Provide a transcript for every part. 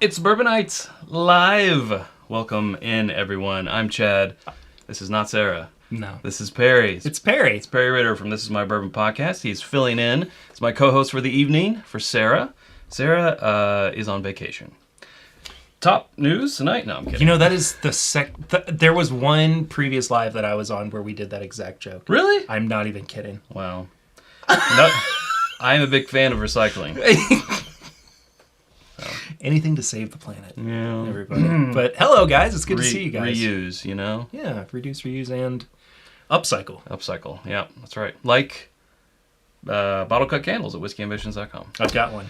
It's Bourbonnight live. Welcome in, everyone. I'm Chad. This is not Sarah. No. This is Perry. It's Perry. It's Perry Ritter from This Is My Bourbon Podcast. He's filling in. It's my co-host for the evening for Sarah. Sarah is on vacation. Top news tonight? No, I'm kidding. You know, that is there was one previous live that I was on where we did that exact joke. Really? I'm not even kidding. Wow. I'm a big fan of recycling. Anything to save the planet. Yeah. Everybody. But hello, guys. It's good to see you guys. Reuse, you know? Yeah. Reduce, reuse, and upcycle. Upcycle. Yeah, that's right. Like bottle cut candles at whiskyambitions.com. I've got one.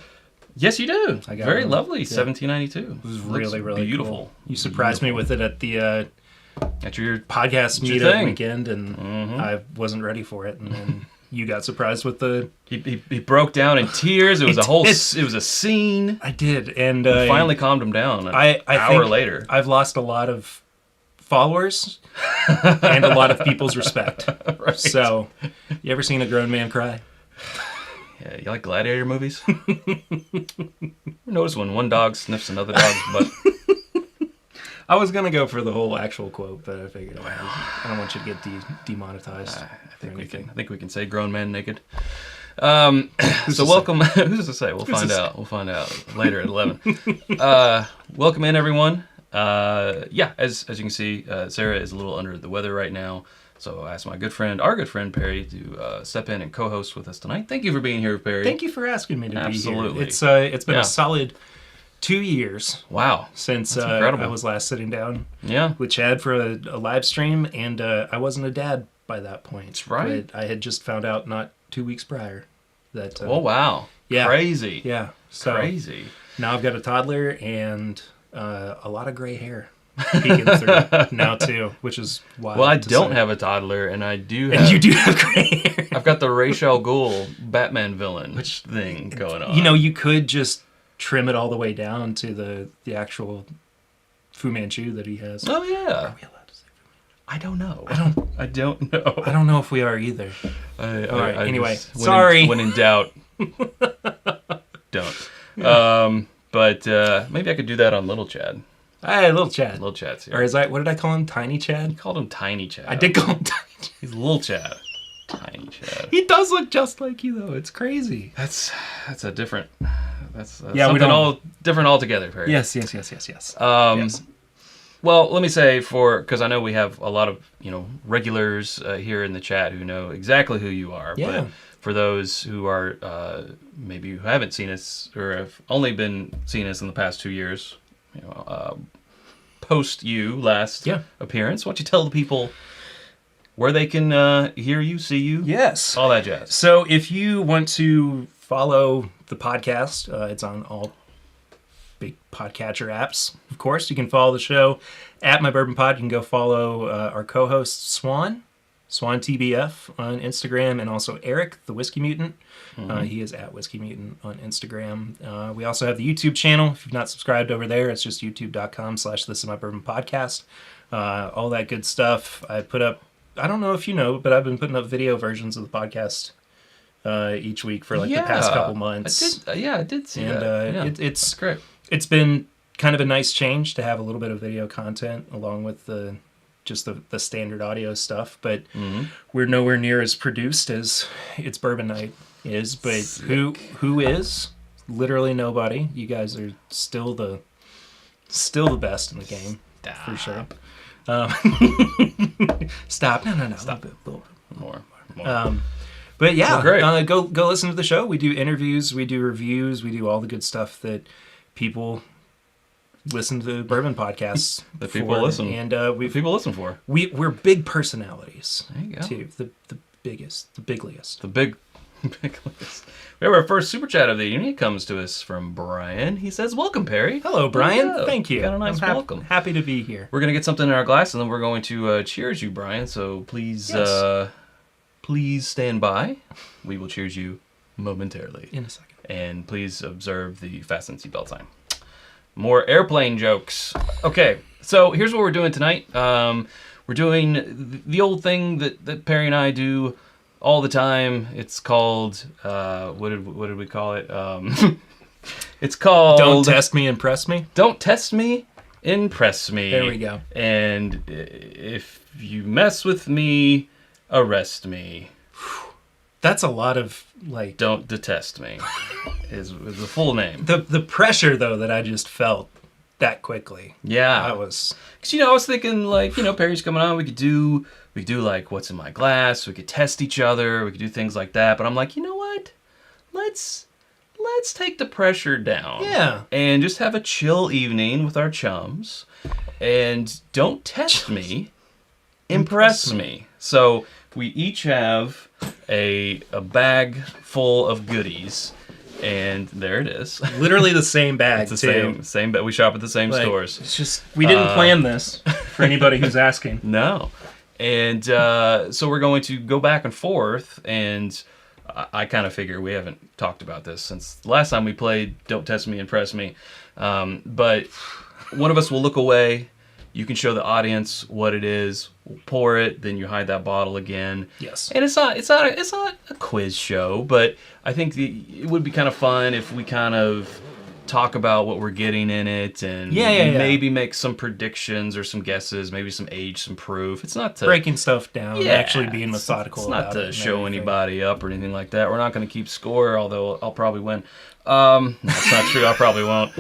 Yes, you do. I got Very one. lovely. Yeah. 1792. It was Looks really beautiful. cool. You surprised me with it at the At your podcast your meetup thing. weekend, and I wasn't ready for it. And then you got surprised with the... He broke down in tears. It was it was a scene. I did, and Finally calmed him down an hour later. I've lost a lot of followers and a lot of people's respect. Right. So, you ever seen a grown man cry? Yeah, you like gladiator movies? Notice when one dog sniffs another dog's butt. I was gonna go for the whole actual quote, but I figured I don't want you to get demonetized. I think we can say grown man naked. So welcome. Who's to say? We'll find out. We'll find out later at 11. Welcome in, everyone. Yeah, as you can see, Sarah is a little under the weather right now. So I asked our good friend Perry, to step in and co-host with us tonight. Thank you for being here, Perry. Thank you for asking me to Absolutely. be here. It's been a solid 2 years. Wow. Since That's incredible. I was last sitting down Yeah. with Chad for a live stream, and I wasn't a dad by that point. That's right. But I had just found out not 2 weeks prior that... Oh, wow. Yeah. Crazy. Yeah. So Crazy. now I've got a toddler and a lot of gray hair peeking through now too, which is wild. Well, I don't have a toddler, and I do have... And you do have gray hair. I've got the Ra's al Ghul Batman villain thing going on. You know, you could just trim it all the way down to the actual Fu Manchu that he has. Oh, yeah. Are we allowed to say Fu Manchu? I don't know. I don't know. I don't know if we are either. All right, anyway, when sorry. When in doubt, don't. Yeah. But maybe I could do that on Little Chad. Hey, little Chad. Little Chad's here. Or what did I call him? Tiny Chad? You called him Tiny Chad. I did call him Tiny Chad. He's Little Chad. Tiny Chad. He does look just like you, though. It's crazy. That's a different... That's yeah, something all different altogether, Perry. Yes. Yes. Yes. Well, let me say because I know we have a lot of regulars here in the chat who know exactly who you are. Yeah. But for those who are maybe who haven't seen us or have only been seeing us in the past 2 years, post you last appearance, why don't you tell the people where they can hear you, see you, Yes. all that jazz. So if you want to follow the podcast, it's on all big podcatcher apps. Of course, you can follow the show at My Bourbon Pod. You can go follow our co-host Swan TBF on Instagram, and also Eric, the Whiskey Mutant. He is at Whiskey Mutant on Instagram. We also have the YouTube channel. If you've not subscribed over there, it's just youtube.com/This Is My Bourbon Podcast. All that good stuff. I put up, I don't know if you know, but I've been putting up video versions of the podcast each week for the past couple months. I did see and, that. It's great. It's been kind of a nice change to have a little bit of video content along with the standard audio stuff, but we're nowhere near as produced as It's Bourbonnight is. But who is? Literally nobody. You guys are still the best in the game. For sure. Stop. No. Stop it. A little bit More. But yeah, great. Go listen to the show. We do interviews, we do reviews, we do all the good stuff that people listen to bourbon podcasts that people listen, and people listen for. We're big personalities. There you go. Too. The biggest, the bigliest. The bigliest. We have our first super chat of the evening. It comes to us from Brian. He says, "Welcome, Perry." Hello, Brian. Thank you. Got a nice welcome. Happy to be here. We're gonna get something in our glass, and then we're going to cheers you, Brian. So please, please stand by. We will cheers you momentarily in a second. And please observe the fasten seatbelt sign. More airplane jokes. Okay, so here's what we're doing tonight. We're doing the old thing that Perry and I do all the time. It's called what did we call it? It's called Don't Test Me, Impress Me. Don't Test Me, Impress Me. There we go. And if you mess with me, arrest me. That's a lot of, like... Don't detest me is the full name. The pressure, though, that I just felt that quickly. Yeah. I was... Because, I was thinking, like, Perry's coming on. We could do, like, what's in my glass. We could test each other. We could do things like that. But I'm like, you know what? Let's take the pressure down. Yeah. And just have a chill evening with our chums. And don't test me. Impress me. So we each have a bag full of goodies. And there it is. Literally the same bag, It's the same bag. We shop at the same stores. It's just, we didn't plan this, for anybody who's asking. No. And so we're going to go back and forth, and I kind of figure we haven't talked about this since the last time we played Don't Test Me, Impress Me. But one of us will look away. You can show the audience what it is. We'll pour it, then you hide that bottle again. Yes. And it's not a quiz show, but I think it would be kind of fun if we kind of talk about what we're getting in it, and maybe make some predictions or some guesses, maybe some age, some proof. It's not to breaking stuff down, actually being methodical. It's not about to it show everything. anybody up or anything like that. We're not going to keep score, although I'll probably win. No, that's not true. I probably won't.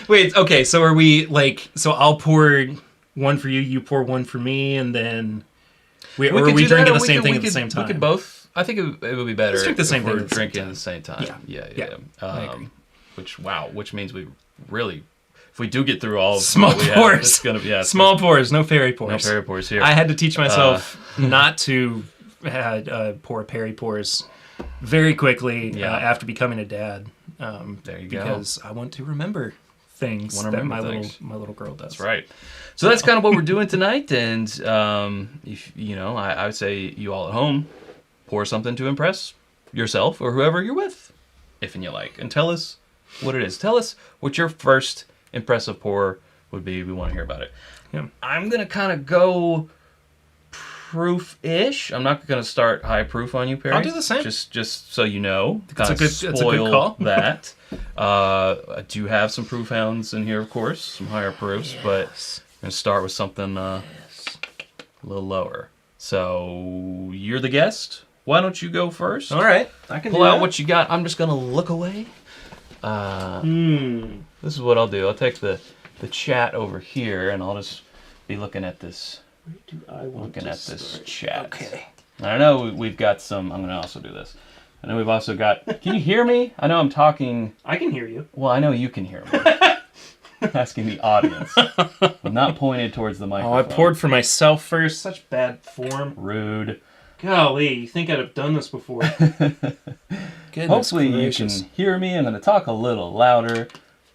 Wait, okay, so are we like, so I'll pour one for you, you pour one for me, and then or are we drinking the same thing at the same time? We could both. I think it would be better. Let's drink the same if we're thing at the same drinking time. at the same time. Yeah. I agree. Which means we really, if we do get through all of Small what we pours. have, it's gonna be Small pours, no fairy pours. no fairy pours here. I had to teach myself not to pour Perry pours very quickly after becoming a dad. There you go. Because I want to remember things that my little girl does. That's right. So that's kind of what we're doing tonight, and if I would say you all at home, pour something to impress yourself or whoever you're with, if and you like, and tell us what it is. Tell us what your first impressive pour would be. We want to hear about it. Yeah. I'm gonna kind of go proof-ish. I'm not gonna start high proof on you, Perry. I'll do the same. Just so you know. It's a good call. that. I do have some proof hounds in here, of course, some higher proofs, but I'm gonna start with something a little lower. So you're the guest. Why don't you go first? All right, I can pull out what you got. I'm just gonna look away. This is what I'll do. I'll take the chat over here, and I'll just be looking at this. Where do I want to this start? chat. Okay. I know we've got some. I'm gonna also do this. I know we've also got. Can you hear me? I know I'm talking. I can hear you. Well, I know you can hear me. Asking the audience. I'm not pointed towards the microphone. Oh, I poured for myself first. Such bad form. Rude. Golly, you think I'd have done this before? Hopefully you can hear me. I'm going to talk a little louder,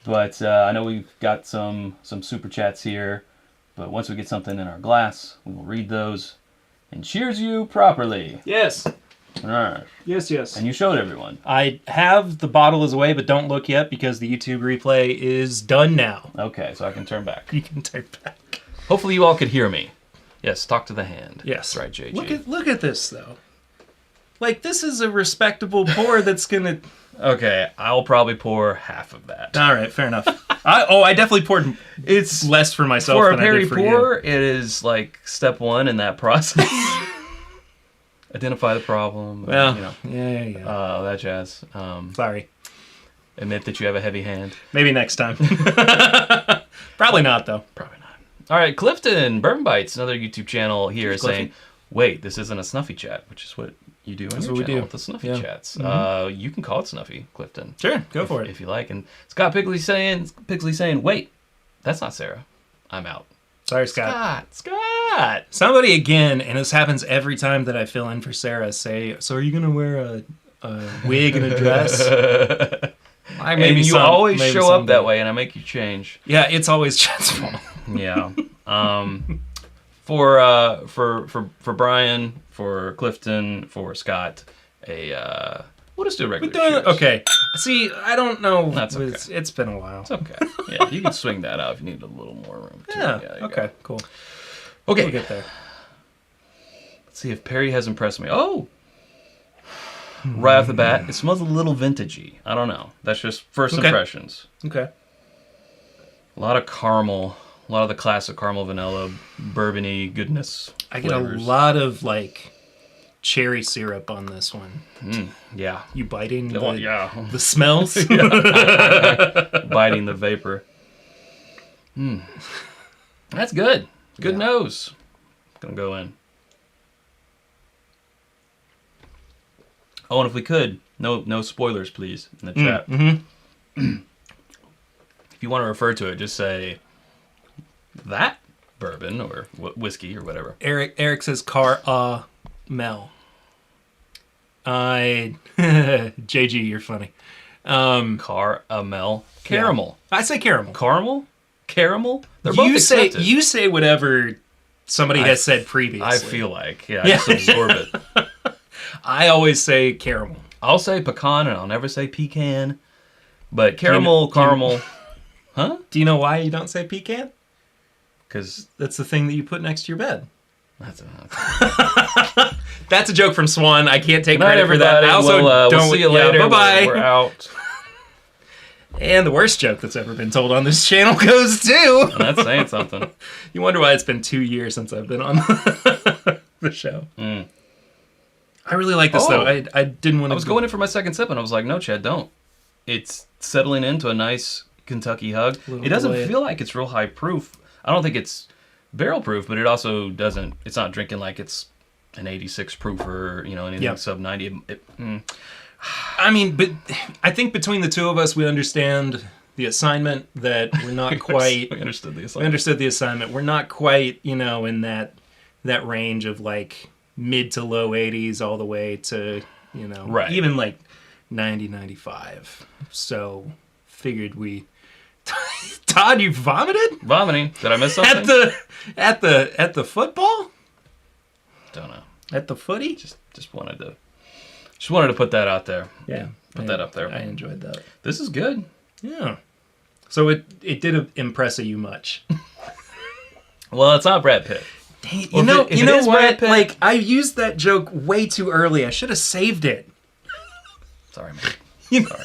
but I know we've got some super chats here. But once we get something in our glass, we will read those and cheers you properly. Yes. All right. Yes. And you showed everyone. I have the bottle is away, but don't look yet because the YouTube replay is done now. Okay, so I can turn back. You can turn back. Hopefully you all could hear me. Yes, talk to the hand. Yes. That's right, JG. Look at this though. Like, this is a respectable pour that's gonna. Okay, I'll probably pour half of that. All right, fair enough. I definitely poured. It's less for myself for than a Perry I did for pour. you. It is like step one in that process. Identify the problem. Well, yeah. That jazz. Sorry. Admit that you have a heavy hand. Maybe next time. Probably not, though. Probably not. All right, Clifton, Bourbon Bites, another YouTube channel here, is saying, wait, this isn't a snuffy chat, which is what you do on your channel with the snuffy chats. Mm-hmm. You can call it snuffy, Clifton. Sure, go for it. If you like. And Scott Pigsley saying, wait, that's not Sarah. I'm out. Sorry, Scott. Scott! Somebody again, and this happens every time that I fill in for Sarah, say, so are you going to wear a wig and a dress? You always show up that way, and I make you change. Yeah, it's always Chet's fault. Yeah. For Brian, for Clifton, for Scott, we'll just do a regular cheers. Okay. See, I don't know. That's okay. It's been a while. It's okay. Yeah, you can swing that out if you need a little more room. Too. Yeah okay, cool. Okay. We'll get there. Let's see if Perry has impressed me. Oh! right off the bat. It smells a little vintagey. I don't know. That's just first impressions. Okay. A lot of caramel. A lot of the classic caramel, vanilla, bourbon-y goodness. I get flavors. a lot of like cherry syrup on this one. Yeah. You biting yeah. the smells? Biting the vapor. That's good. Good nose. Gonna go in. Oh, and if we could, no spoilers, please, in the chat. If you want to refer to it, just say that bourbon or whiskey or whatever. Eric says caramel. JG, you're funny. Caramel. Caramel. Yeah. I say caramel. Caramel? Caramel? They're both accepted. You say whatever somebody has said previously. I feel like. Yeah, I just absorb it. I always say caramel. I'll say pecan and I'll never say pecan. But caramel, caramel. Huh? Do you know why you don't say pecan? Because that's the thing that you put next to your bed. That's a joke from Swan. I can't take Good night, credit for that. I also we'll see you later. Bye-bye. We're out. And the worst joke that's ever been told on this channel goes to... That's saying something. You wonder why it's been 2 years since I've been on the show. I really like this, though. I didn't want to... I was going in for my second sip, and I was like, no, Chad, don't. It's settling into a nice Kentucky hug. It doesn't feel like it's real high proof. I don't think it's barrel proof, but it also doesn't... It's not drinking like it's an 86 proof or, anything sub 90. I mean, but I think between the two of us, we understand the assignment that we're not quite... We understood the assignment. We understood the assignment. We're not quite, in that range of like mid to low 80s all the way to, even like 90, 95. So figured we... Todd, you vomited? Vomiting. Did I miss something? At the football? Don't know. At the footy? Just wanted to put that out there. Yeah. Put that up there. I enjoyed that. This is good. Yeah. So it did impress you much. Well, it's not Brad Pitt. You know what? Like, I used that joke way too early. I should have saved it. Sorry, man. Sorry.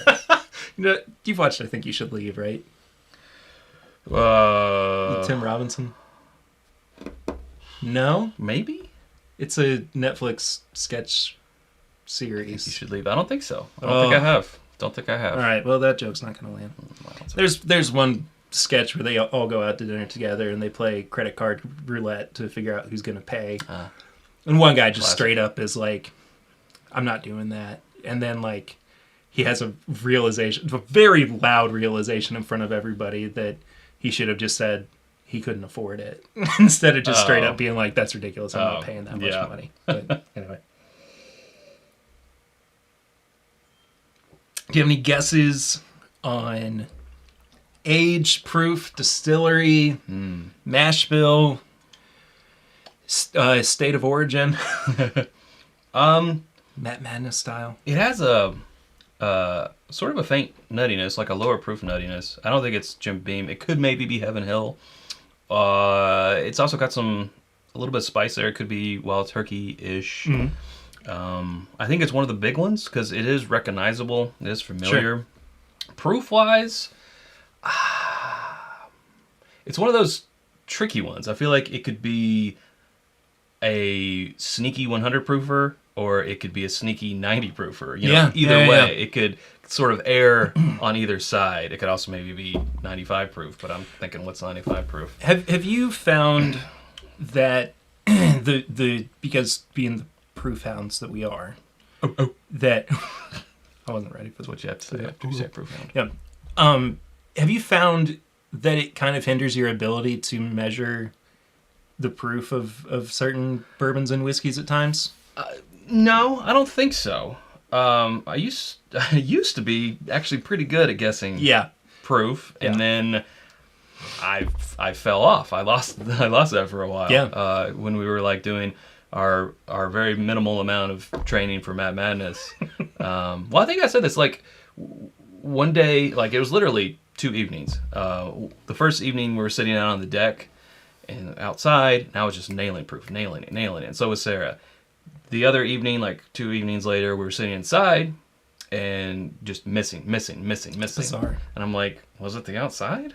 You've watched I Think You Should Leave, right? With Tim Robinson? No? Maybe? It's a Netflix sketch series. You Should Leave. I don't think so. I don't think I have. Don't think I have. All right. Well, that joke's not going to land. There's one sketch where they all go out to dinner together and they play credit card roulette to figure out who's going to pay. And one guy just straight up is like, I'm not doing that. And then like he has a very loud realization in front of everybody that he should have just said he couldn't afford it instead of just straight up being like, that's ridiculous. I'm not paying that much money. But anyway. Do you have any guesses on age, proof, distillery, mash bill, state of origin? Matt Madness style. It has a sort of a faint nuttiness, like a lower proof nuttiness. I don't think it's Jim Beam. It could maybe be Heaven Hill. It's also got a little bit of spice there. It could be Wild Turkey-ish. I think it's one of the big ones because it is recognizable. It is familiar. Sure. Proof-wise, it's one of those tricky ones. I feel like it could be a sneaky 100 proofer or it could be a sneaky 90 proofer. Either way, it could sort of err on either side. It could also maybe be 95 proof, but I'm thinking what's 95 proof? Have you found that because being the proof hounds that we are, that I wasn't ready for that's what you have to say after you say proof hound. Yeah. Have you found that it kind of hinders your ability to measure the proof of certain bourbons and whiskeys at times? No, I don't think so. I used to be actually pretty good at guessing proof, and then I fell off. I lost that for a while. Yeah. When we were like doing our very minimal amount of training for Matt Madness. Well, I think I said this like one day, like it was literally 2 evenings. The first evening we were sitting out on the deck and outside, and I was just nailing proof, nailing it. And so was Sarah. the other evening, like 2 evenings later, we were sitting inside and just missing. Bizarre. And I'm like, was it the outside?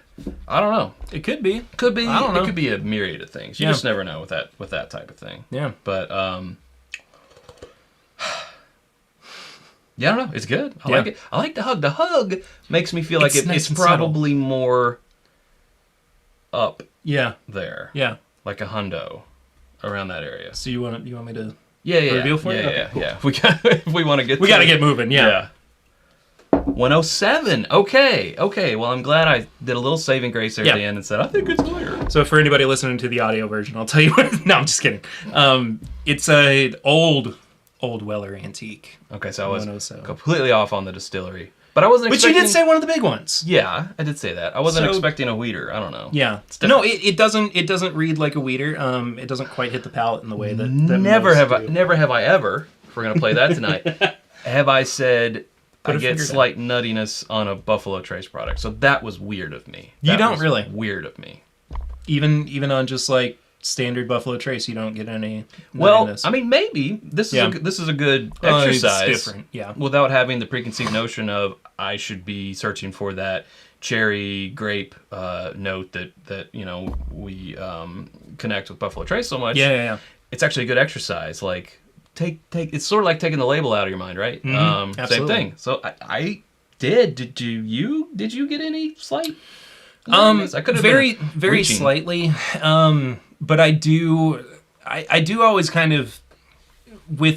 I don't know. It could be. Could be. I don't know. It could be a myriad of things. You just never know with that type of thing. Yeah. But yeah, I don't know. It's good. I like it. I like the hug. The hug makes me feel like it's probably more up. Yeah. There. Yeah. Like a hundo around that area. So you want me to? Yeah. Reveal for you? Yeah, Okay, cool. yeah. If we want to get. We got to get moving. Yeah. 107. Okay. Well, I'm glad I did a little saving grace there at the end and said, I think it's clear. So for anybody listening to the audio version, I'll tell you what. No, I'm just kidding. It's an old Weller antique. Okay, so I was 107. completely off on the distillery. But I wasn't But expecting... you did say one of the big ones. Yeah, I did say that. I wasn't expecting a weeder. I don't know. Yeah. No, it doesn't read like a weeder. It doesn't quite hit the palate in the way that never have I ever, if we're going to play that tonight, have I said I get slight nuttiness on a Buffalo Trace product. So that was weird of me. You don't really? Weird of me. Even on just like standard Buffalo Trace, you don't get any nuttiness. Well, I mean, maybe this is a good exercise. It's different, yeah. Without having the preconceived notion of I should be searching for that cherry grape note that we connect with Buffalo Trace so much. Yeah. It's actually a good exercise. Like take. It's sort of like taking the label out of your mind, right? Mm-hmm. Same thing. So I did. Did you get any slight? I could have very reaching. Slightly. But I do always kind of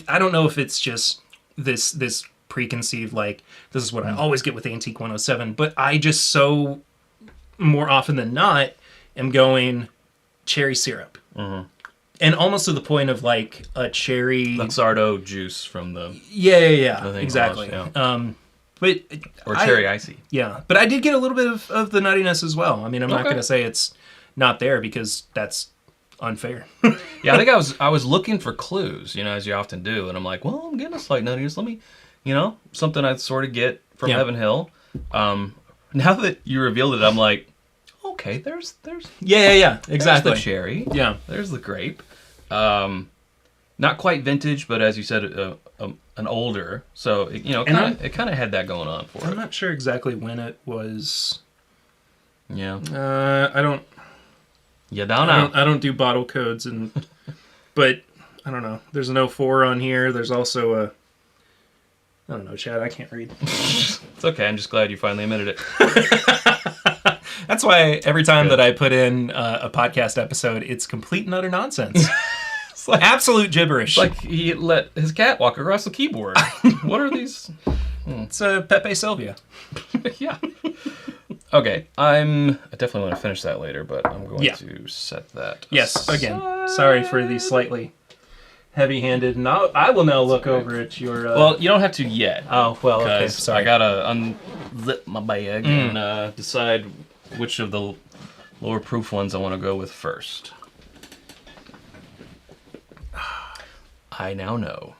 I don't know if it's just this preconceived, like, this is what I always get with Antique 107, but I just so more often than not am going cherry syrup. Mm-hmm. And almost to the point of like a cherry... Luxardo juice from the... Yeah, exactly. But or cherry icy. Yeah, but I did get a little bit of the nuttiness as well. I mean, I'm not going to say it's not there because that's unfair. Yeah, I think I was looking for clues, as you often do, and I'm like, well, I'm getting a slight nuttiness. Let me, something I sort of get from Heaven Hill. Now that you revealed it, I'm like, okay, there's yeah, exactly. There's the cherry. Yeah, there's the grape. Not quite vintage, but as you said, an older. So it kind of had that going on for it. I'm not sure exactly when it was. Yeah. I don't. You don't know. I don't do bottle codes, but I don't know. There's an 04 on here. There's also a. I don't know, Chad. I can't read. It's okay. I'm just glad you finally admitted it. That's why every time that I put in a podcast episode, it's complete and utter nonsense. It's like absolute gibberish. It's like he let his cat walk across the keyboard. What are these? It's Pepe Sylvia. Yeah. Okay, I definitely want to finish that later, but I'm going to set that. Yes, aside. Again, sorry for the slightly heavy-handed. Now I will now look over at your. Well, you don't have to yet. Oh well, okay. Sorry. I gotta unzip my bag and decide which of the lower proof ones I want to go with first. I now know.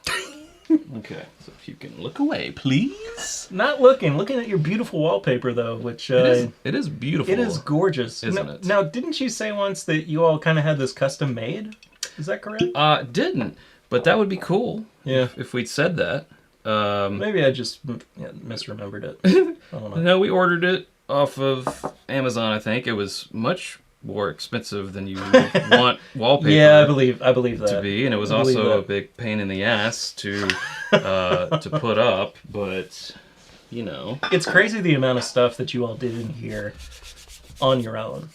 Okay, so if you can look away, please. Not looking at your beautiful wallpaper, though, which... It is beautiful. It is gorgeous. Isn't it? Now, didn't you say once that you all kind of had this custom made? Is that correct? Didn't, but that would be cool. Yeah. If we'd said that. Maybe I just misremembered it. I don't know. No, we ordered it off of Amazon, I think. It was much more expensive than you would want wallpaper. Yeah, I believe that to be, and it was also a big pain in the ass to put up. But it's crazy the amount of stuff that you all did in here on your own.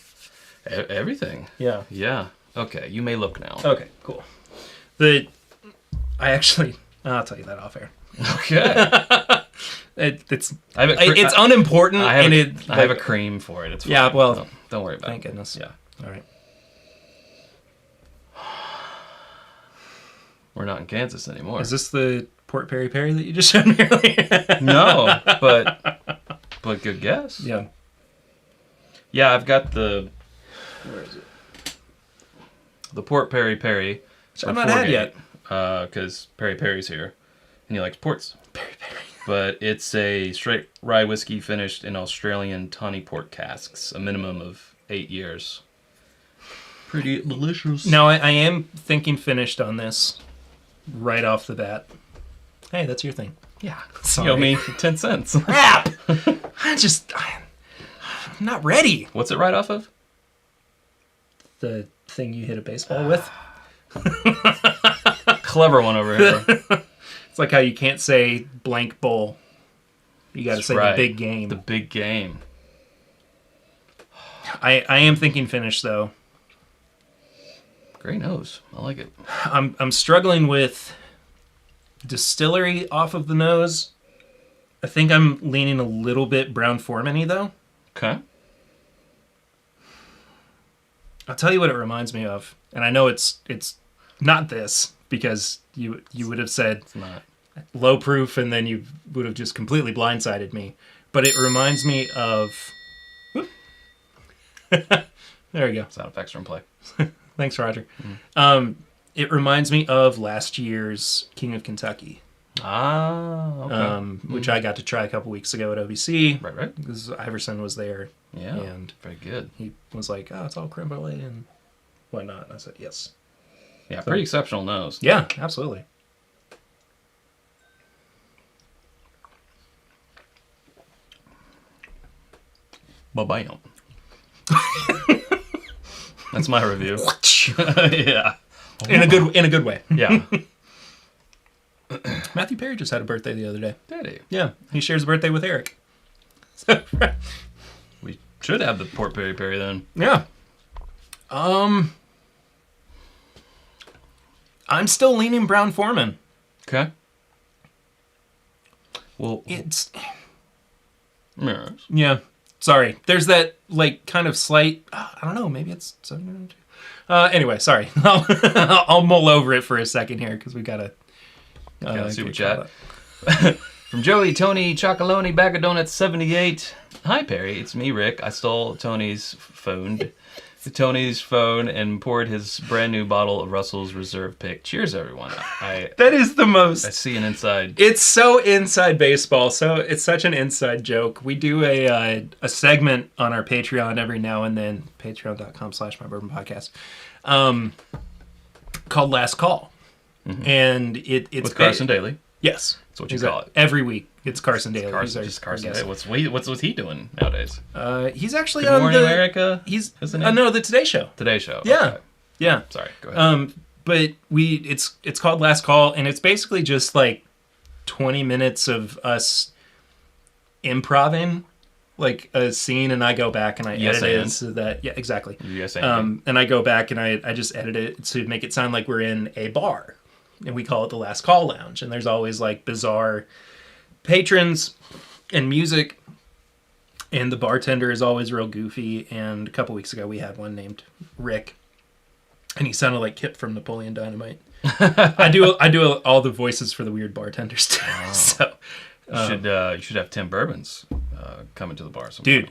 Everything. Yeah. Yeah. Okay, you may look now. Okay, cool. I'll tell you that off air. Okay. It's unimportant. I have a cream for it. It's fine. Yeah, well, don't worry about it. Thank goodness. Yeah. All right. We're not in Kansas anymore. Is this the Port Perry Perry that you just showed me earlier? No, but good guess. Yeah. Yeah, I've got the... Where is it? The Port Perry Perry. Which I've not had yet. Because Perry Perry's here. And he likes ports. Perry Perry. But it's a straight rye whiskey finished in Australian tawny port casks. A minimum of 8 years. Pretty delicious. Now, I am thinking finished on this. right off the bat. Hey, that's your thing. Yeah. Sorry. You owe me 10 cents. Crap! I'm not ready. What's it right off of? The thing you hit a baseball with. Clever one over here. It's like how you can't say blank bowl. You got to say right. the big game. The big game. I am thinking finish though. Great nose. I like it. I'm struggling with distillery off of the nose. I think I'm leaning a little bit Brown-Forman-y though. Okay. I'll tell you what it reminds me of, and I know it's not this because you would have said It's not. low proof, and then you would have just completely blindsided me. But it reminds me of. There you go. Sound effects are in play. Thanks, Roger. It reminds me of last year's King of Kentucky, Okay. which I got to try a couple weeks ago at OBC. Right. Because Iverson was there. Yeah. And very good. he was like, "Oh, it's all creme brulee and whatnot." And I said, "Yes." Yeah, pretty exceptional nose. Yeah, absolutely. Ba-bam. That's my review. Yeah. In a good way. Yeah. Matthew Perry just had a birthday the other day. Did he? Yeah, he shares a birthday with Eric. We should have the Port Perry then. Yeah. I'm still leaning Brown-Forman. Okay. Well, It's yes. yeah. Sorry. There's that like kind of slight. I don't know. Maybe it's 792. Anyway, sorry. I'll mull over it for a second here because we gotta. Super chat. From Joey, Tony, Chocolonely, Bag of Donuts 78. Hi, Perry. It's me, Rick. I stole Tony's phone and poured his brand new bottle of Russell's Reserve Pick. Cheers, everyone. That is the most. I see an inside. It's so inside baseball. So it's such an inside joke. We do a segment on our Patreon every now and then. Patreon.com/mybourbonpodcast. Called Last Call. Mm-hmm. And it's with Carson Daly. Yes. That's what you call it. Every week. It's Carson Daly. Just Carson Daly. What's he doing nowadays? He's actually Good on Morning the America. He's Isn't he? no, the Today Show. Today Show. Yeah. Okay. Yeah. Sorry. Go ahead. But it's called Last Call, and it's basically just like 20 minutes of us improving like a scene, and I go back and I edit it so that exactly. Yes, and I go back and I just edit it to make it sound like we're in a bar, and we call it the Last Call Lounge, and there's always like bizarre patrons and music, and the bartender is always real goofy. And a couple weeks ago we had one named Rick, and he sounded like Kip from Napoleon Dynamite. I do all the voices for the weird bartenders too. Oh. So you should have Tim Bourbons come into the bar sometime. Dude,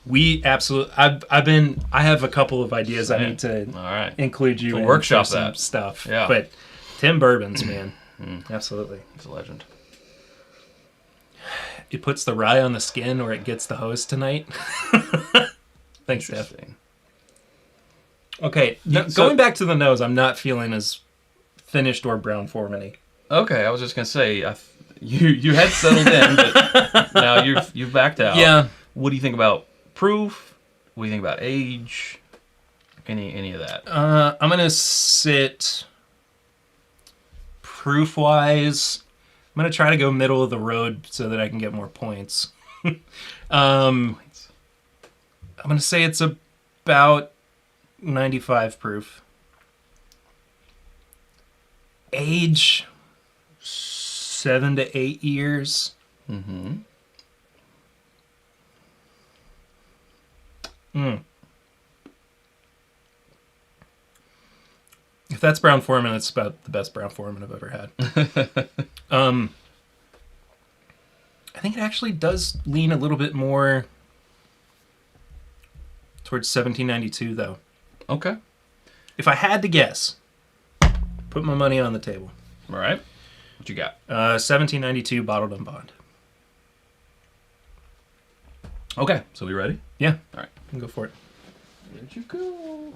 we absolutely. I have a couple of ideas. I need to include you in workshop some that stuff. Yeah, but Tim Bourbons, man, absolutely, he's a legend. It puts the rye on the skin, or it gets the hose tonight. Thanks, Steph. Okay, going back to the nose, I'm not feeling as finished or Brown-Forman-y. Okay, I was just gonna say you had settled in, but now you've backed out. Yeah. What do you think about proof? What do you think about age? Any of that? I'm gonna sit proof-wise. I'm going to try to go middle of the road so that I can get more points. I'm going to say it's about 95 proof. Age, 7 to 8 years. Mm-hmm. If that's Brown-Forman, it's about the best Brown-Forman I've ever had. I think it actually does lean a little bit more towards 1792, though. Okay. If I had to guess, put my money on the table. All right. What you got? 1792 Bottled and Bond. Okay. So we ready? Yeah. All right. Go for it. Where'd you go?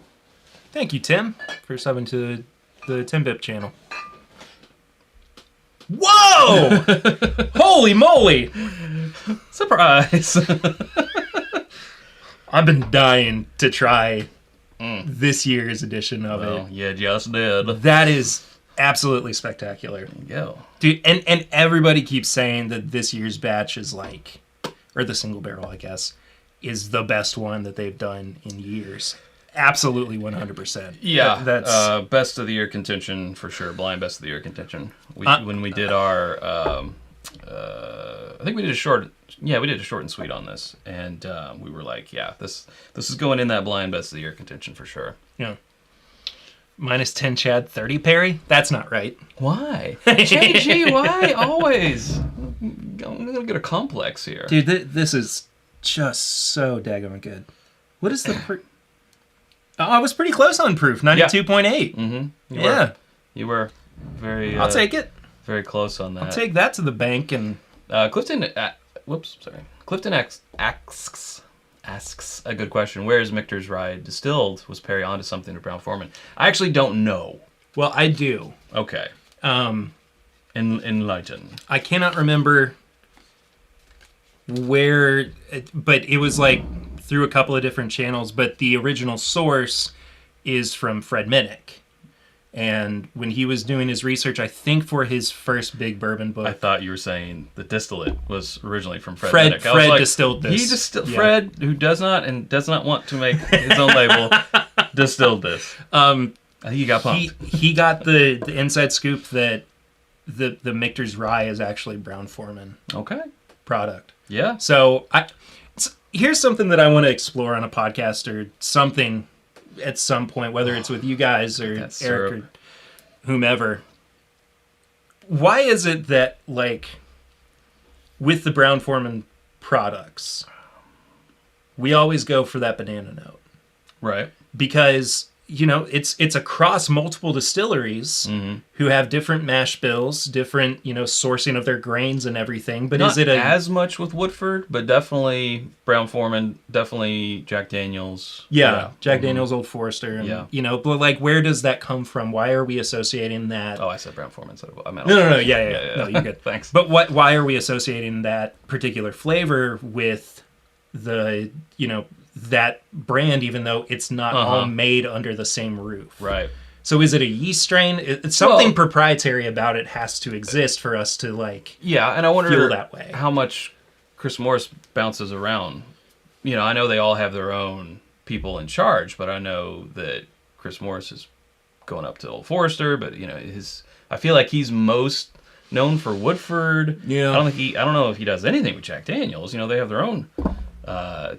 Thank you, Tim, for subbing to the Tim Bip channel. Whoa! Holy moly! Surprise! I've been dying to try this year's edition of it. Yeah, just did. That is absolutely spectacular. There you go. Dude, and everybody keeps saying that this year's batch is like, or the single barrel, I guess, is the best one that they've done in years. Absolutely 100%. Yeah, that's best of the year contention for sure. Blind best of the year contention. When we did our, I think we did a short. Yeah, we did a short and sweet on this, and we were like, yeah, this is going in that blind best of the year contention for sure. Yeah. Minus 10 Chad, 30 Perry? That's not right. Why? JG, why? Always. I'm gonna get a complex here, dude. This is just so daggone good. What is the? I was pretty close on proof. 92.8. Mm-hmm. You were very. I'll take it. Very close on that. I'll take that to the bank. And Clifton. Clifton asks a good question. Where is Michter's rye distilled? Was Perry onto something to Brown-Forman? I actually don't know. Well, I do. Okay. Enlighten. I cannot remember where, but it was like through a couple of different channels. But the original source is from Fred Minnick. And when he was doing his research, I think for his first big bourbon book, I thought you were saying the distillate was originally from Fred Minnick. Fred distilled this. He distilled. Yeah. Fred, who does not want to make his own label, distilled this. I think he got pumped. He got the inside scoop that the Michter's rye is actually Brown-Forman. Okay. Product. Yeah. So here's something that I want to explore on a podcast or something at some point, whether it's with you guys or Eric or whomever. Why is it that, like, with the Brown-Forman products, we always go for that banana note? Right. Because, you know, it's across multiple distilleries who have different mash bills, different, you know, sourcing of their grains and everything. But not is it as much with Woodford, but definitely Brown-Forman, definitely Jack Daniels. Yeah. Jack Daniels, Old Forester. And, you know, but like, where does that come from? Why are we associating that? Oh, I said Brown-Forman. I meant no. Yeah. No, you're good. Thanks. But why are we associating that particular flavor with the, you know, that brand, even though it's not all made under the same roof? Right. So is it a yeast strain? It's something proprietary about it has to exist for us to, like, yeah, and I wonder feel that way. How much Chris Morris bounces around. You know, I know they all have their own people in charge, but I know that Chris Morris is going up to Old Forester, but, you know, I feel like he's most known for Woodford. Yeah. I don't know if he does anything with Jack Daniels. You know, they have their own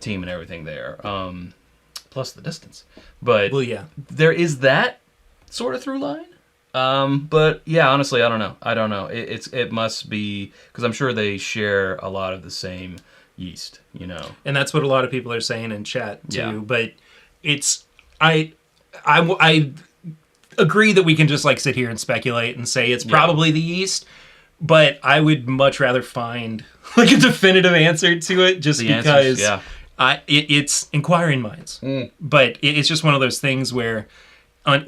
team and everything there, plus the distance. But there is that sort of through line. But yeah, honestly, I don't know. It must be because I'm sure they share a lot of the same yeast, you know. And that's what a lot of people are saying in chat too. Yeah. But it's I agree that we can just like sit here and speculate and say it's probably the yeast. But I would much rather find like a definitive answer to it, just because it's inquiring minds. But it's just one of those things where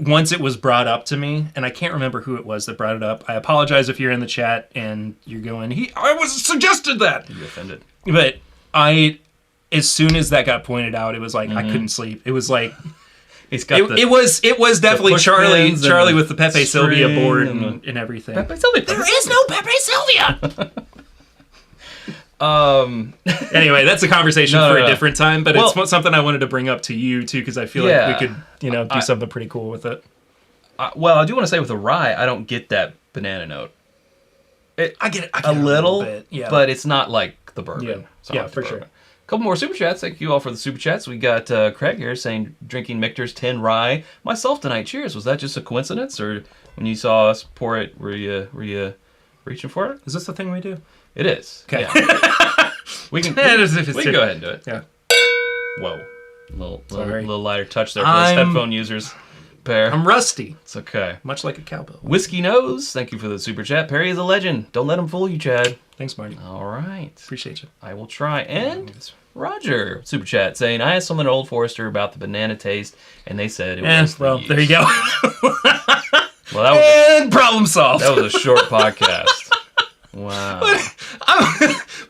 once it was brought up to me, and I can't remember who it was that brought it up. I apologize if you're in the chat and you're going, I was suggested that. You're offended. But as soon as that got pointed out, it was like I couldn't sleep. It was like it was definitely Charlie with the Pepe Sylvia board and everything. Pepe Sylvia. There is no Pepe Sylvia. Anyway, that's a conversation for a different time. But it's something I wanted to bring up to you too, because I feel like we could, you know, do something pretty cool with it. Well, I do want to say with the rye, I don't get that banana note. I get it a little bit, but it's not like the bourbon. Yeah, for sure. Couple more super chats. Thank you all for the super chats. We got Craig here saying, drinking Michter's 10 rye myself tonight. Cheers. Was that just a coincidence, or when you saw us pour it, were you reaching for it? Is this the thing we do? It is. Okay. Yeah. we can go ahead and do it. Yeah. Whoa. Little lighter touch there for those headphone users. Pair. I'm rusty. It's okay. Much like a cowbell. Whiskey knows. Thank you for the super chat. Perry is a legend. Don't let him fool you, Chad. Thanks, Marty. All right. Appreciate you. I will try. And Roger, super chat, saying, I asked someone at Old Forester about the banana taste, and they said it was the yeast. There you go. Well, that was problem solved. That was a short podcast. Wow.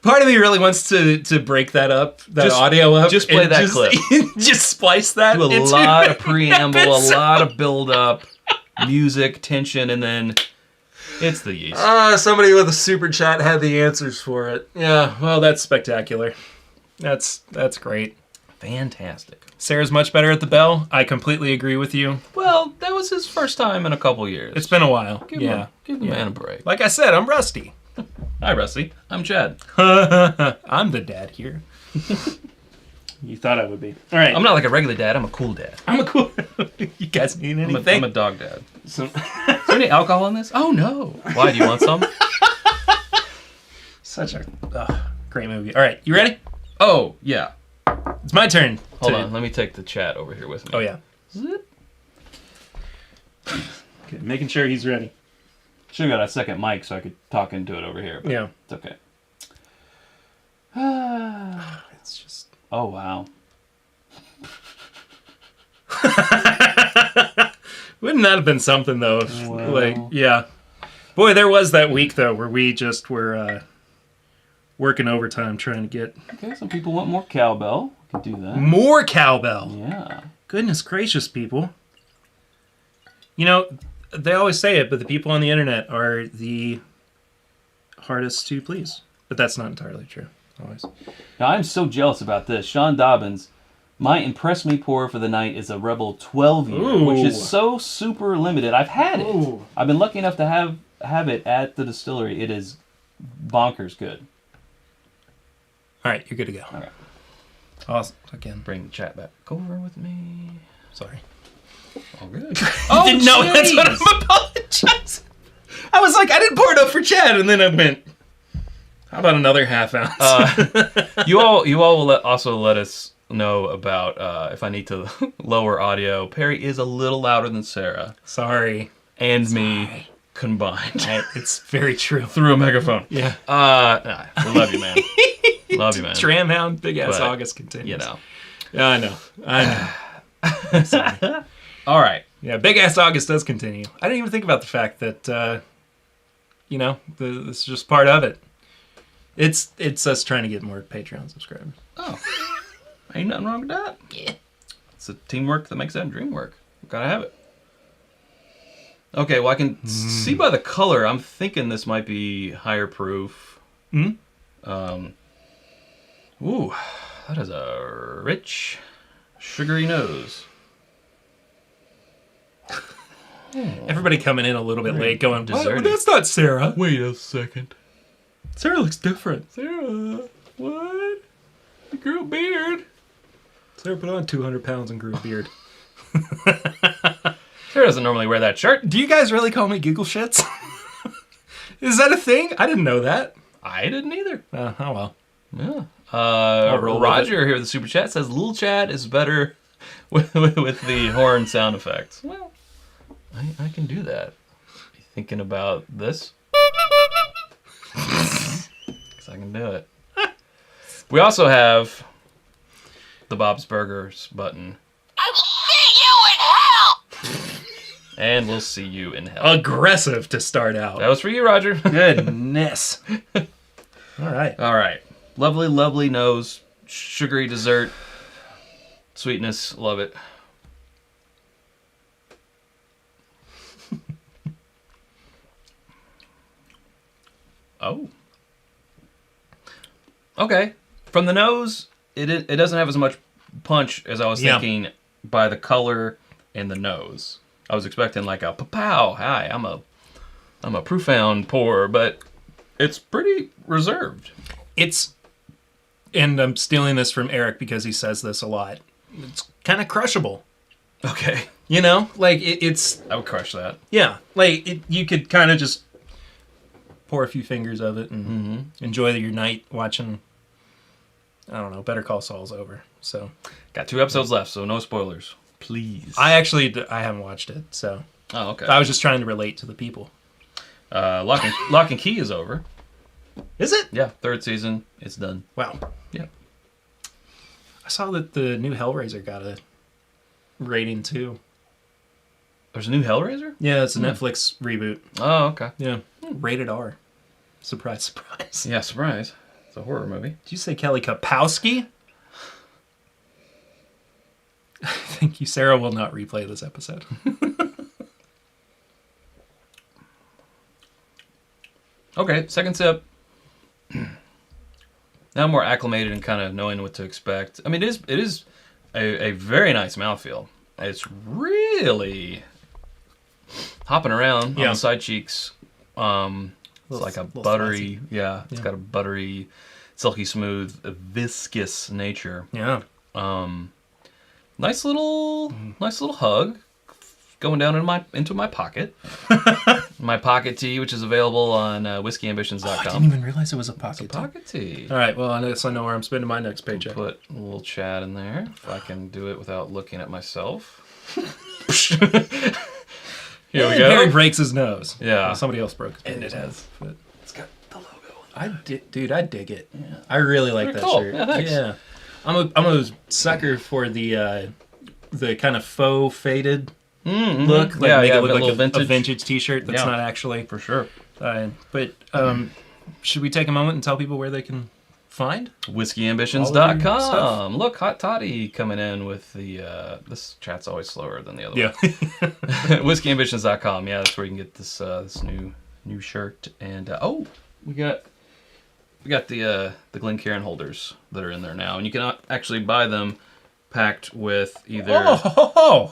Part of me really wants to break that up, audio up. Just play that clip. Just splice that. Do a lot of preamble, a lot of build up, music, tension, and then it's the yeast. Somebody with a super chat had the answers for it. Yeah, well, that's spectacular. That's great. Fantastic. Sarah's much better at the bell. I completely agree with you. Well, that was his first time in a couple years. It's been a while. Give the man a break. Like I said, I'm rusty. Hi, Rusty. I'm Chad. I'm the dad here. You thought I would be. All right. I'm not like a regular dad. I'm a cool dad. I'm a cool... You guys need anything? I'm a dog dad. Is there any alcohol in this? Oh, no. Why? Do you want some? Such a great movie. All right. You ready? Oh, yeah. It's my turn. Hold on. Let me take the chat over here with me. Oh, yeah. Zip. Okay, making sure he's ready. Should have got a second mic so I could talk into it over here. But yeah. It's okay. It's just... Oh, wow. Wouldn't that have been something, though? If, yeah. Boy, there was that week, though, where we just were working overtime trying to get... Okay, some people want more cowbell. We can do that. More cowbell? Yeah. Goodness gracious, people. You know, they always say it, but the people on the internet are the hardest to please. But that's not entirely true, always. Now, I'm so jealous about this. Sean Dobbins, my Impress Me pour for the night is a Rebel 12 year, which is so super limited. I've had it. Ooh. I've been lucky enough to have it at the distillery. It is bonkers good. All right, you're good to go. All right. Awesome. Again. Bring the chat back over with me. Sorry. All good. Oh, didn't know that's what I'm apologizing. I was like, I didn't pour it up for Chad, and then I went, how about another half ounce? You all will also let us know about if I need to lower audio. Perry is a little louder than Sarah. Sorry. And me combined. It's very true. Through a megaphone. Yeah. We love you, man. Love you, man. Tramhound, Big Ass August continues. You know. Yeah, I know. Sorry. All right. Yeah, Big Ass August does continue. I didn't even think about the fact that, this is just part of it. It's us trying to get more Patreon subscribers. Oh. Ain't nothing wrong with that. Yeah. It's a teamwork that makes that dream work. Gotta have it. Okay, well, I can see by the color, I'm thinking this might be higher proof. Ooh, that is a rich, sugary nose. Everybody coming in a little bit late going, deserted. That's not Sarah. Wait a second. Sarah looks different. Sarah, what? You grew a beard. Sarah put on 200 pounds and grew a beard. Sarah doesn't normally wear that shirt. Do you guys really call me Google Shits? Is that a thing? I didn't know that. I didn't either. Oh well. Yeah. Roger here with the super chat says Lil Chad is better with the horn sound effects. Well, I can do that. Be thinking about this. Because I can do it. We also have the Bob's Burgers button. I will see you in hell! And we'll see you in hell. Aggressive to start out. That was for you, Roger. Goodness. All right. Lovely, lovely nose. Sugary dessert. Sweetness. Love it. Oh. Okay. From the nose, it doesn't have as much punch as I was thinking by the color and the nose. I was expecting like a pow. Hi, I'm a profound pour, but it's pretty reserved. And I'm stealing this from Eric because he says this a lot. It's kind of crushable. Okay. You know, like it's. I would crush that. Yeah, like you could kind of just pour a few fingers of it and enjoy your night watching. I don't know. Better Call Saul's over. So got 2 episodes left, so no spoilers, please. I haven't watched it, so. Oh, okay. I was just trying to relate to the people. Lock and Key is over. Is it? Yeah, 3rd season. It's done. Wow. Yeah. I saw that the new Hellraiser got a rating too. There's a new Hellraiser? Yeah, it's a Netflix reboot. Oh, okay. Yeah. Rated R. Surprise, surprise. Yeah, surprise. It's a horror movie. Did you say Kelly Kapowski? Thank you. Sarah will not replay this episode. Okay, second sip. Now I'm more acclimated and kind of knowing what to expect. I mean, it is a very nice mouthfeel. It's really hopping around on the side cheeks. It's like a buttery, fancy. It's got a buttery, silky smooth, viscous nature. Yeah. Nice little hug going down into my pocket. My pocket tea, which is available on whiskyambitions.com. I didn't even realize it was a pocket. It's a pocket tea. All right, well, I guess I know where I'm spending my next paycheck. Put a little Chad in there, if I can do it without looking at myself. Here we go. Harry breaks his nose. Yeah. Well, somebody else broke his nose. And it has. But It's got the logo on it. I dig it. Yeah. I really like Very that cool. shirt. Yeah, thanks. Yeah. I'm a sucker for the kind of faux faded look. Like make it look like a vintage t-shirt that's not actually. For sure. But should we take a moment and tell people where they can find? Whiskyambitions.com. Look, Hot Toddy coming in with the... this chat's always slower than the other one. Whiskyambitions.com. Yeah, that's where you can get this this new shirt. And, we got the Glencairn holders that are in there now. And you can actually buy them packed with either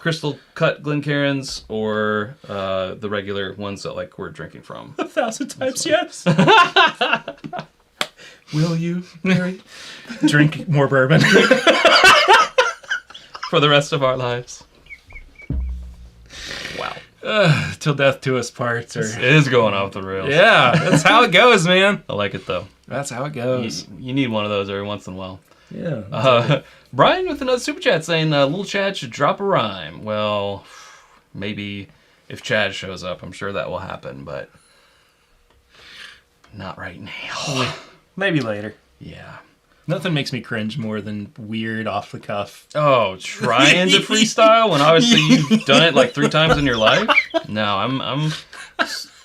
crystal cut Glencairns or the regular ones that like we're drinking from. 1,000 times yes. Will you, Mary? Drink more bourbon. For the rest of our lives. Wow. Till death do us part. Or... It is going off the rails. Yeah, that's how it goes, man. I like it though. That's how it goes. You need one of those every once in a while. Yeah. Brian with another super chat saying little Chad should drop a rhyme. Well, maybe if Chad shows up, I'm sure that will happen, but not right now. Maybe later. Yeah. Nothing makes me cringe more than weird off the cuff. Oh, trying to freestyle when obviously you've done it like 3 times in your life? No, I'm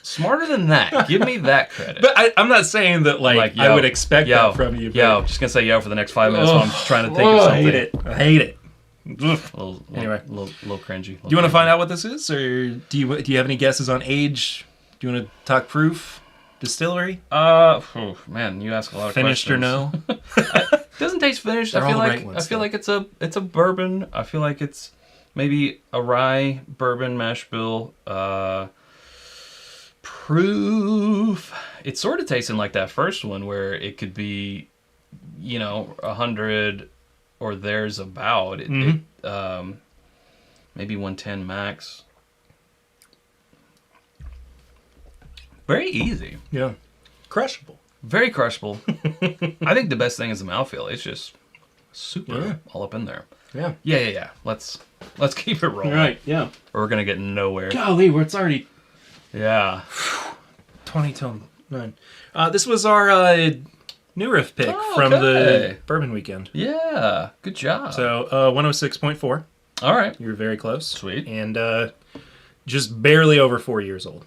smarter than that. Give me that credit. But I'm not saying that like I would expect that from you. Yo, just gonna say yo for the next 5 minutes while I'm trying to think of something. I hate it. Anyway, a little cringy. Do you want to find out what this is, or do you have any guesses on age? Do you want to talk proof? Distillery? Man, you ask a lot of finished questions. or no? It doesn't taste finished. They're I feel all the like right ones, I feel like it's a bourbon. I feel like it's maybe a rye bourbon mash bill. Proof. It's sort of tasting like that first one where it could be, 100 or there's about it. Maybe 110 max. Very easy. Yeah. Crushable. Very crushable. I think the best thing is the mouthfeel. It's just super all up in there. Yeah. Yeah. Let's keep it rolling. Right, yeah. Or we're going to get nowhere. Golly, it's already... Yeah. 20 till 9. This was our new riff pick from the Bourbon Weekend. Yeah. Good job. So, 106.4. All right. You were very close. Sweet. And just barely over 4 years old.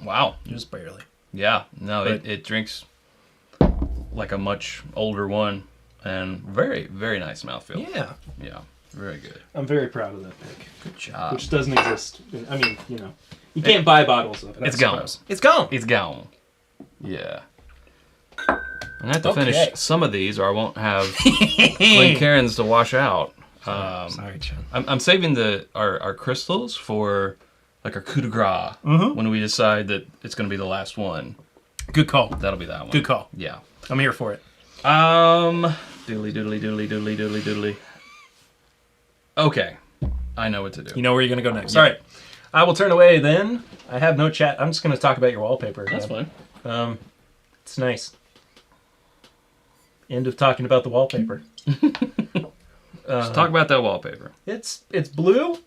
Wow. Just barely. Yeah. No, it drinks like a much older one. And very, very nice mouthfeel. Yeah. Yeah. Very good. I'm very proud of that pick. Good job. Which doesn't exist. I mean, you can't buy bottles of it. It's gone. It's gone. It's gone. Yeah. I'm going to have to finish some of these or I won't have Glencairns to wash out. Sorry, Chen. I'm saving our crystals for like our coup de grace when we decide that it's going to be the last one. Good call. That'll be that one. Good call. Yeah. I'm here for it. Doodly. Okay. I know what to do. You know where you're going to go next. All right. I will turn away then. I have no chat. I'm just going to talk about your wallpaper again. That's fine. It's nice. End of talking about the wallpaper. Let's talk about that wallpaper. It's blue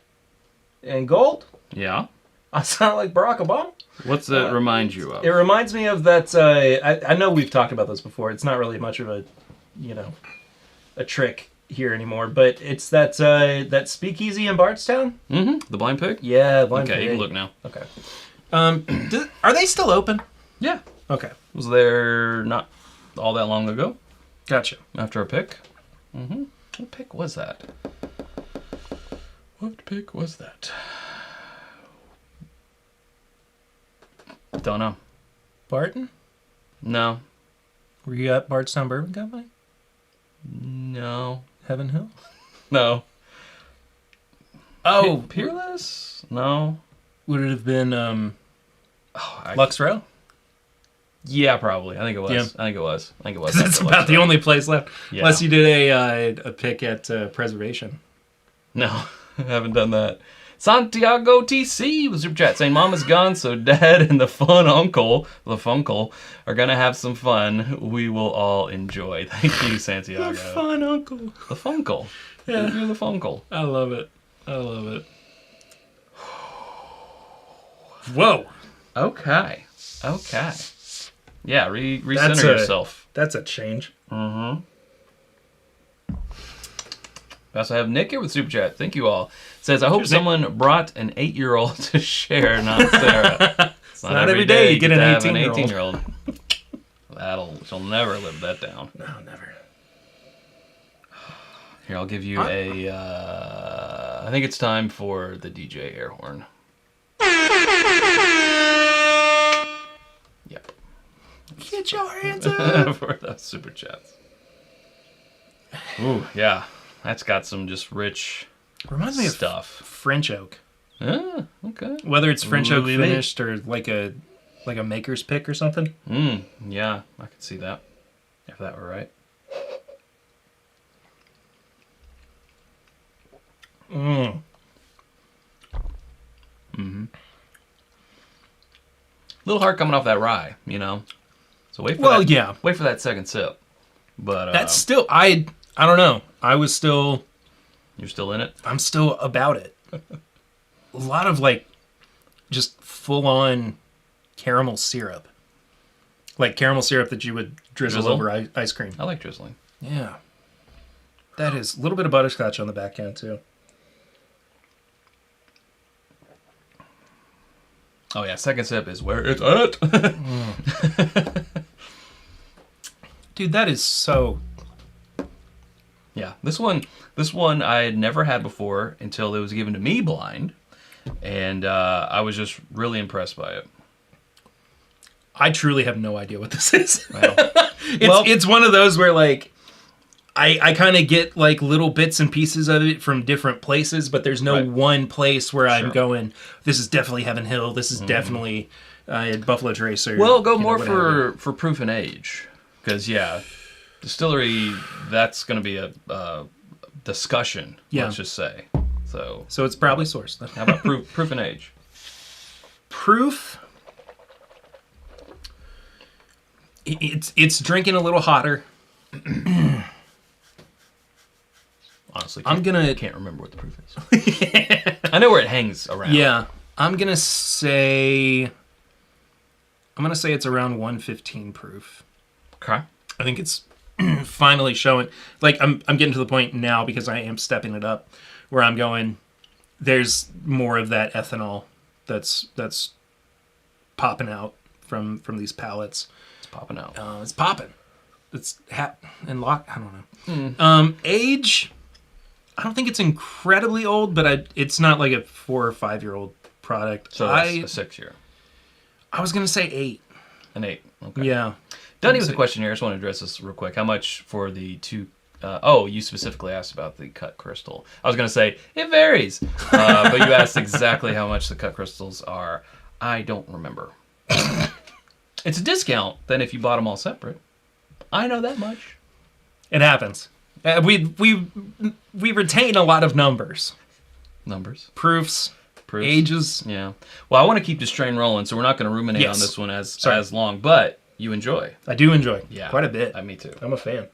and gold. Yeah. I sound like Barack Obama. What's that remind you of? It reminds me of that. I know we've talked about this before. It's not really much of a trick here anymore, but it's that speakeasy in Bardstown. Mm-hmm. The Blind Pig? Yeah, Blind Pig. Okay, you can look now. Okay. Are they still open? Yeah. Okay. Was there not all that long ago Gotcha. after a pick. Mm-hmm. What pick was that? What pick was that? Don't know. Barton? No. Were you at Bardstown Bourbon Company? No. Heaven Hill? No. Oh, Peerless? No. Would it have been Oh, Lux Row? Yeah, probably. I think it was. Yeah. I think it was. That's about the only place left. Yeah. Unless you did a pick at Preservation. No, I haven't done that. Santiago TC with Super Chat saying, Mama's gone, so Dad and the Funkle, are going to have some fun. We will all enjoy. Thank you, Santiago. The fun uncle. The Funkle. Yeah. You're the Funkle. I love it. Whoa. Okay. Yeah, recenter That's yourself. That's a change. Mm-hmm. We also have Nick here with Super Chat. Thank you all. Says, I hope Cheers, Nick. someone brought an 8-year-old to share, not Sarah. It's not every day you get an to have 18-year-old. 18-year-old. She'll never live that down. No, never. Here, I'll give you I think it's time for the DJ air horn. Yep. Get your hands up. For those Super Chats. Ooh, yeah. That's got some just rich Reminds me of stuff. French oak. Ah, okay. Whether it's French oak Really? finished or like a maker's pick or something. Yeah, I could see that. If that were right. A little hard coming off that rye, you know. So wait for that. Yeah. Wait for that second sip. But That's still I don't know. you're still in it. I'm still about it. A lot of like just full on caramel syrup. Like caramel syrup that you would drizzle over ice cream. I like drizzling. Yeah. That is a little bit of butterscotch on the back end too. Oh yeah, second sip is where it's at. Dude, that is so... Yeah, this one I had never had before until it was given to me blind, and I was just really impressed by it. I truly have no idea what this is. Well, It's one of those where like I kind of get like little bits and pieces of it from different places, but there's no one place where I'm going, this is definitely Heaven Hill, this is definitely Buffalo Tracer. well, go more for proof and age, because distillery, that's going to be a discussion. Yeah. Let's just say. So it's probably sourced then. how about proof and age? Proof. It's drinking a little hotter. Honestly, can't remember what the proof is. I know where it hangs around. Yeah, I'm gonna say it's around 115 proof. Okay. I think it's finally showing. Like I'm getting to the point now because I am stepping it up, where I'm going. There's more of that ethanol that's popping out from these pallets. It's popping out. It's popping. It's and lock. I don't know. Age. I don't think it's incredibly old, but it's not like a 4 or 5 year old product. So that's a 6-year. I was gonna say 8. An 8. Okay. Yeah. Dunny with a question here. I just want to address this real quick. How much for the two? You specifically asked about the cut crystal. I was going to say it varies, but you asked exactly how much the cut crystals are. I don't remember. It's a discount than if you bought them all separate. I know that much. It happens. We retain a lot of numbers. Numbers. Proofs. Ages. Yeah. Well, I want to keep this train rolling, so we're not going to ruminate on this one as long, but you enjoy. I do enjoy. Yeah. Quite a bit. Me too. I'm a fan.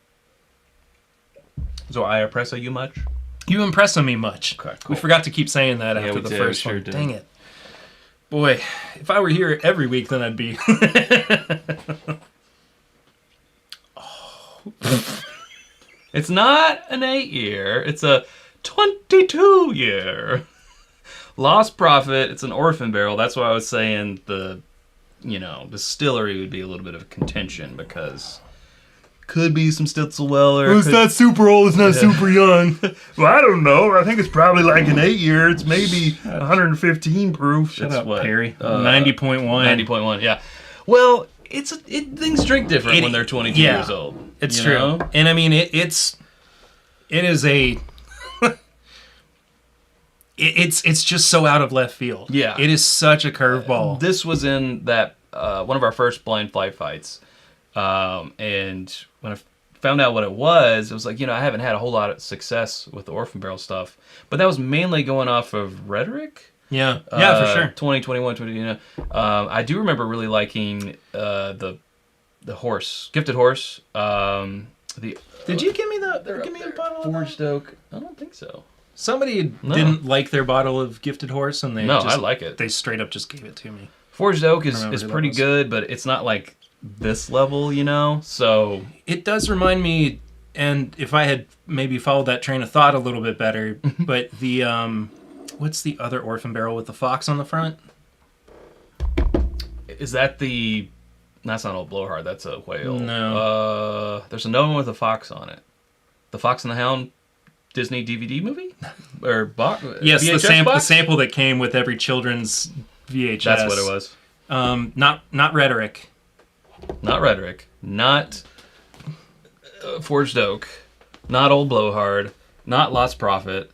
So I impress you much? You impress me much. Okay, cool. We forgot to keep saying that after the first one. Did. Dang it. Boy, if I were here every week, then I'd be... It's not an 8-year. It's a 22-year. Lost profit. It's an orphan barrel. That's why I was saying the distillery would be a little bit of contention because could be some Stitzelweller. Well, it's not super old. It's not super young. Well, I don't know. I think it's probably like an 8 year. It's maybe 115 proof. Shut up, Perry. 90.1. 90.1. Yeah. Well, things drink different when they're 22 years old. It's true. Know? And I mean, it is a. It's just so out of left field. Yeah. It is such a curveball. This was in that one of our first blind flight fights. And when I found out what it was like, I haven't had a whole lot of success with the Orphan Barrel stuff, but that was mainly going off of rhetoric. Yeah, for sure. 2021, I do remember really liking the horse, Gifted Horse. Did you give me a bottle of Forged Oak? I don't think so. Somebody didn't like their bottle of Gifted Horse, and I like it. They straight up just gave it to me. Forged Oak is pretty good, but it's not like this level, so it does remind me, and if I had maybe followed that train of thought a little bit better, but the what's the other Orphan Barrel with the fox on the front? Is that that's not Old Blowhard, that's a whale. No. There's another one with a fox on it. The Fox and the Hound Disney DVD movie? Or box? Yes, the sample that came with every children's VHS. That's what it was. Not Rhetoric. Not Rhetoric. Not Forged Oak. Not Old Blowhard. Not Lost Prophet.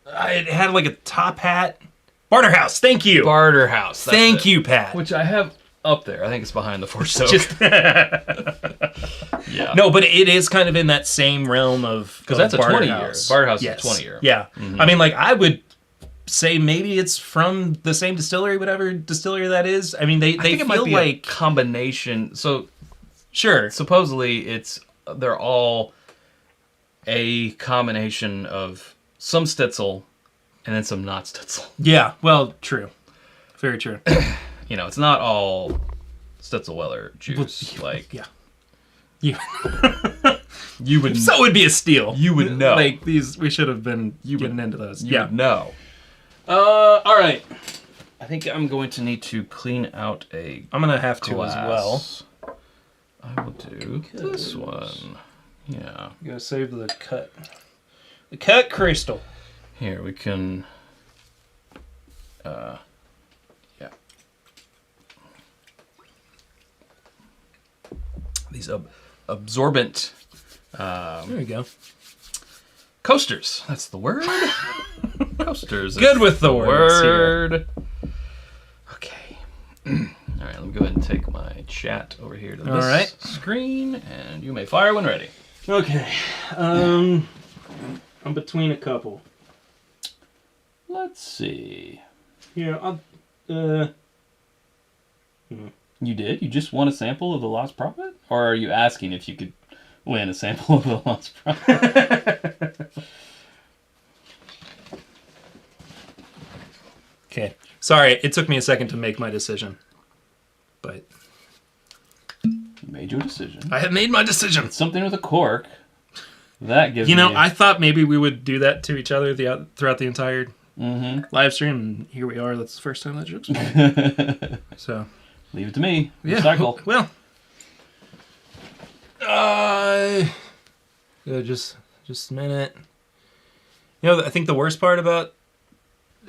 It had like a top hat. Barter House. Thank you. Barter House. Thank you, Pat. Which I have up there. I think it's behind the Forged Oak. Yeah. No, but it is kind of in that same realm of because that's a 20 year. Barter House is a 20 year. Yeah. Mm-hmm. I mean, like I would say maybe it's from the same distillery, whatever distillery that is. I mean, they think it might be like a combination. So sure, supposedly they're all a combination of some Stitzel and then some not Stitzel. Yeah, well, true, very true. It's not all Stitzelweller juice. You would. So it would be a steal. You would know. Like these, we should have been getting into those. You would know. All right. I think I'm going to need to clean out I'm going to have to glass. as well. I will do this one. Yeah. You gotta save the cut. The cut crystal. Here, we can... yeah. These absorbent... there we go. Coasters. That's the word. Coasters. Good with the word. Okay. All right, let me go ahead and take my chat over here to this screen, and you may fire when ready. Okay. I'm between a couple. Let's see. Here, I'll... You did? You just won a sample of the Lost Prophet? Or are you asking if you could win a sample of the Lost Prophet? Okay. Sorry, it took me a second to make my decision. But... You made your decision. I have made my decision. It's something with a cork. That gives I thought maybe we would do that to each other throughout the entire live stream, and here we are. That's the first time that joke's made. So... Leave it to me. Yeah. Recycle. Well... yeah, just a minute. I think the worst part about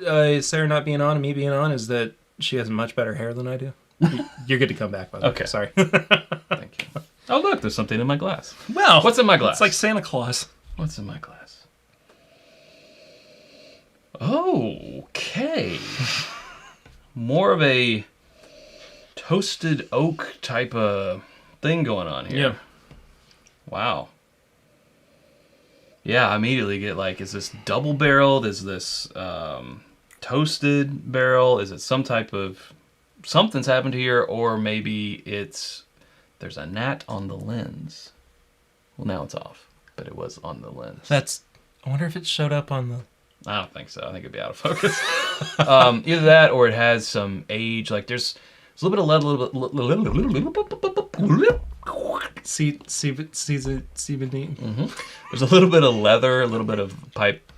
Sarah not being on and me being on is that she has much better hair than I do. You're good to come back, by the way. Okay. Sorry. Thank you. Oh, look, there's something in my glass. Well, what's in my glass? It's like Santa Claus. What's in my glass? Okay. More of a toasted oak type of thing going on here. Yeah. Wow. Yeah, I immediately get like, is this double barreled? Is this toasted barrel? Is it some type of something's happened here, or maybe there's a gnat on the lens. Well, now it's off, but it was on the lens. I wonder if it showed up on the... I don't think so. I think it'd be out of focus. Either that, or it has some age. Like there's a little bit of lead, There's a little bit of leather, a little bit of pipe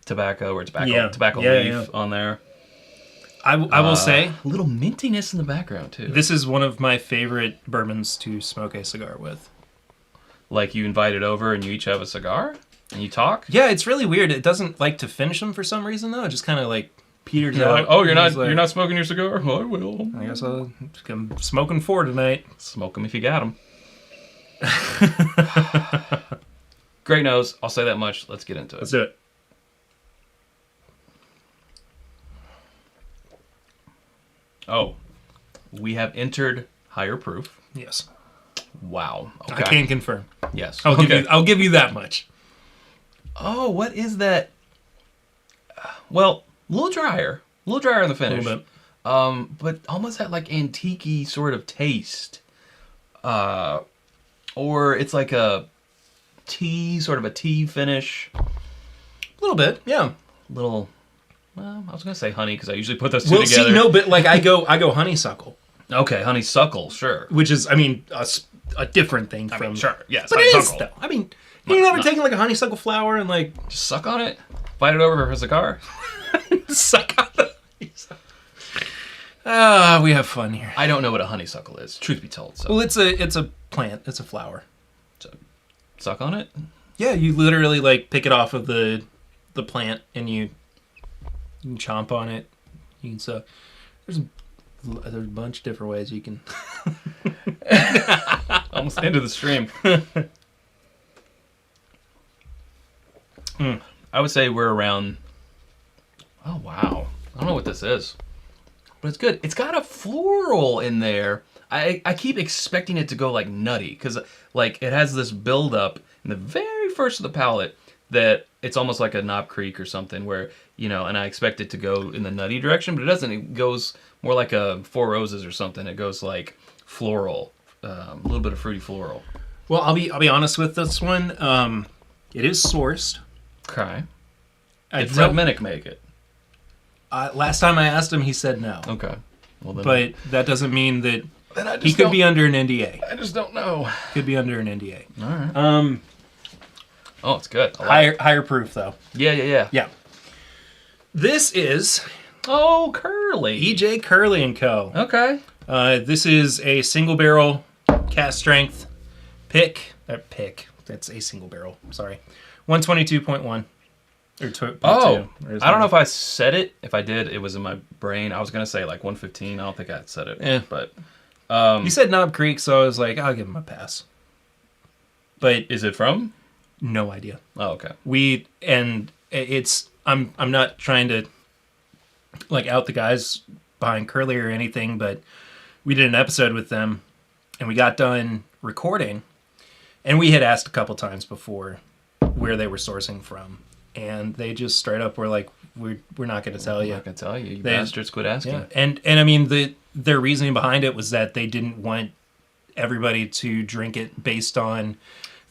tobacco or tobacco leaf on there. I will say, a little mintiness in the background too. this is one of my favorite bourbons to smoke a cigar with. Like you invite it over and you each have a cigar and you talk. Yeah, it's really weird. It doesn't like to finish them for some reason though. It just kind of like peters You're out. like, oh, you're And he's like, not smoking your cigar? Oh, I will. I guess I'm smoking 4 tonight. Smoke them if you got them. Great nose. I'll say that much. Let's get into it. Let's do it. Oh, we have entered higher proof. Yes. Wow. Okay. I can confirm. Yes. I'll give you that much. Oh, what is that? Well, a little drier in the finish. A little bit. But almost that like antique-y sort of taste. Or it's like a tea, sort of a tea finish. A little bit, yeah. Little, well, I was gonna say honey because I usually put those two together. See, no, but like I go honeysuckle, Okay, honeysuckle, sure. which is, I mean, a different thing from. sure, yes, but it is honeysuckle. though. I mean, you never taken like a honeysuckle flower and like Just suck on it, bite it over for a cigar. suck on the. We have fun here. I don't know what a honeysuckle is, truth be told. So, Well, it's a plant. It's a flower. suck on it. Yeah, you literally like pick it off of the plant and you can chomp on it. You can suck. There's a bunch of different ways you can. Almost into the stream. I would say we're around. Oh wow! I don't know what this is, but it's good. It's got a floral in there. I keep expecting it to go like nutty because like it has this build up in the very first of the palate that it's almost like a Knob Creek or something where and I expect it to go in the nutty direction, but it doesn't. It goes more like a Four Roses or something. It goes like floral, a little bit of fruity floral. Well, I'll be honest with this one. It is sourced. Okay. I Did Fred don't- Minnick make it? Last time I asked him, he said no. Okay. Well then. But that doesn't mean that Then I just he could don't- be under an NDA. I just don't know. Could be under an NDA. All right. Oh, it's good. I like it. Higher proof though. Yeah. Yeah. This is Oh, Curly. EJ Curly and Co. Okay. This is a single barrel cast strength pick. That's a single barrel. Sorry, 122.1. Or 2.2. Oh, I don't know if I said it. If I did, it was in my brain. I was gonna say like 115. I don't think I said it. Yeah. But You said Knob Creek, so I was like, I'll give him a pass. But is it from? no idea. Oh, okay. I'm not trying to like out the guys behind Curly or anything, but we did an episode with them and we got done recording and we had asked a couple times before where they were sourcing from and they just straight up were like, we're not going to tell you. I'm not gonna tell you. You They- bastards, quit asking. Yeah. And I mean their reasoning behind it was that they didn't want everybody to drink it based on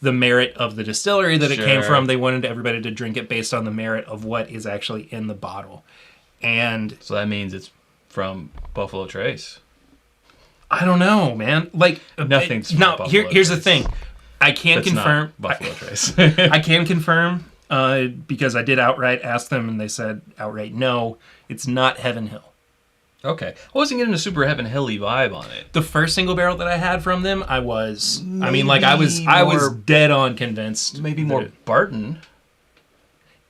the merit of the distillery that it came Sure. from. They wanted everybody to drink it based on the merit of what is actually in the bottle. And So that means it's from Buffalo Trace. I don't know, man. Like Nothing's from no. Buffalo Here's the Trace. thing. I can That's confirm. not Buffalo Trace. I can confirm because I did outright ask them, and they said outright no. It's not Heaven Hill. Okay. I wasn't getting a super Heaven Hilly vibe on it. The first single barrel that I had from them, I was. I Maybe was more- dead on convinced. Maybe that more it- Barton.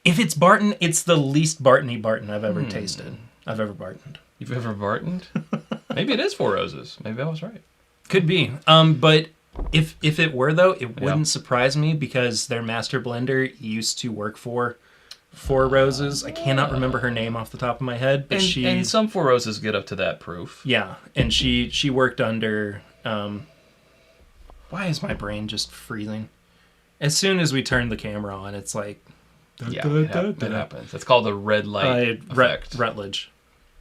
If it's Barton, it's the least Barton-y Barton I've ever tasted. I've ever Bartoned. You've ever Bartoned? Maybe it is Four Roses. Maybe I was right. Could be. But if it were though, it wouldn't Yeah. surprise me because their master blender used to work for Four Roses. I cannot remember her name off the top of my head, but And some Four Roses get up to that proof. yeah, and she worked under. Why is my brain just freezing? As soon as we turn the camera on, it's like. Yeah, it happens. It's called the red light effect. Rutledge.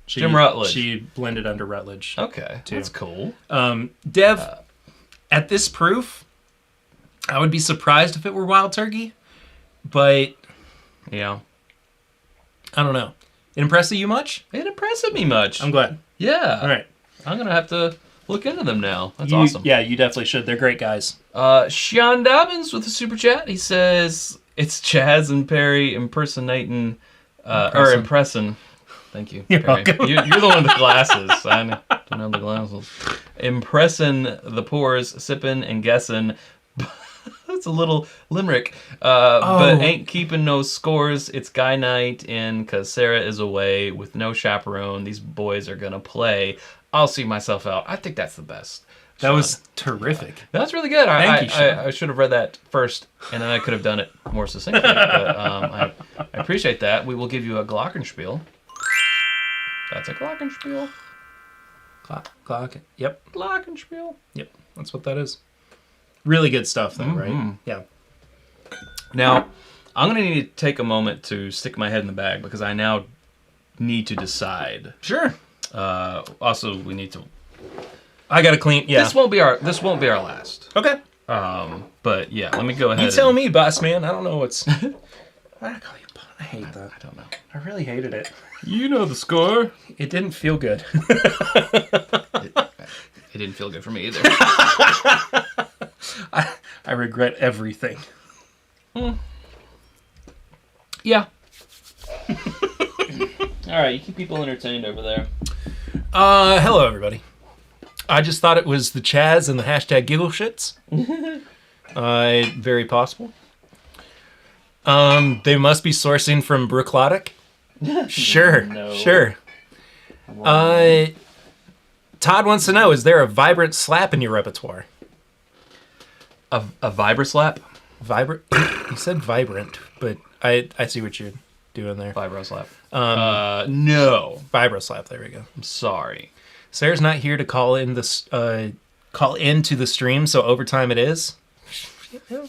Jim Rutledge. She blended under Rutledge. Okay, too. that's cool. Dev, at this proof, I would be surprised if it were Wild Turkey, but Yeah. I don't know. It impressed you much? It impressed me much. I'm glad. Yeah. All right. I'm going to have to look into them now. That's You- awesome. Yeah, you definitely should. They're great guys. Sean Dobbins with a super chat. He says, it's Chaz and Perry impersonating, or impressing. Thank you. You're Perry. welcome. You're the one with the glasses. I don't have the glasses. Impressing the pores, sipping and guessing. That's a little limerick. But ain't keeping no scores. It's guy night in cause Sarah is away with no chaperone. These boys are gonna play. I'll see myself out. I think that's the best. That was terrific. That's really good. Thank you, Sean. I should have read that first, and then I could have done it more succinctly. But I appreciate that. We will give you a glockenspiel. That's a glockenspiel. Clock. Yep. Glockenspiel. Yep. That's what that is. Really good stuff, though, right? Yeah. Now, I'm going to need to take a moment to stick my head in the bag because I now need to decide. Sure. Also, we need to. I got to clean. Yeah. This won't be our last. Okay. But yeah, let me go ahead. You tell me, boss man. I don't know what's. I hate that. I don't know. I really hated it. You know the score. It didn't feel good. It didn't feel good for me either. I regret everything. Yeah. All right, you keep people entertained over there. Hello, everybody. I just thought it was the Chaz and the hashtag giggle shits. Very possible. They must be sourcing from Brooklotic. Sure, No. sure. Todd wants to know, is there a vibrant slap in your repertoire? A vibra slap? Vibrant? You said vibrant, but I see what you're doing there. Vibro slap. No. Vibro slap, there we go. I'm sorry. Sarah's not here to call into the stream, so overtime it is. Yeah.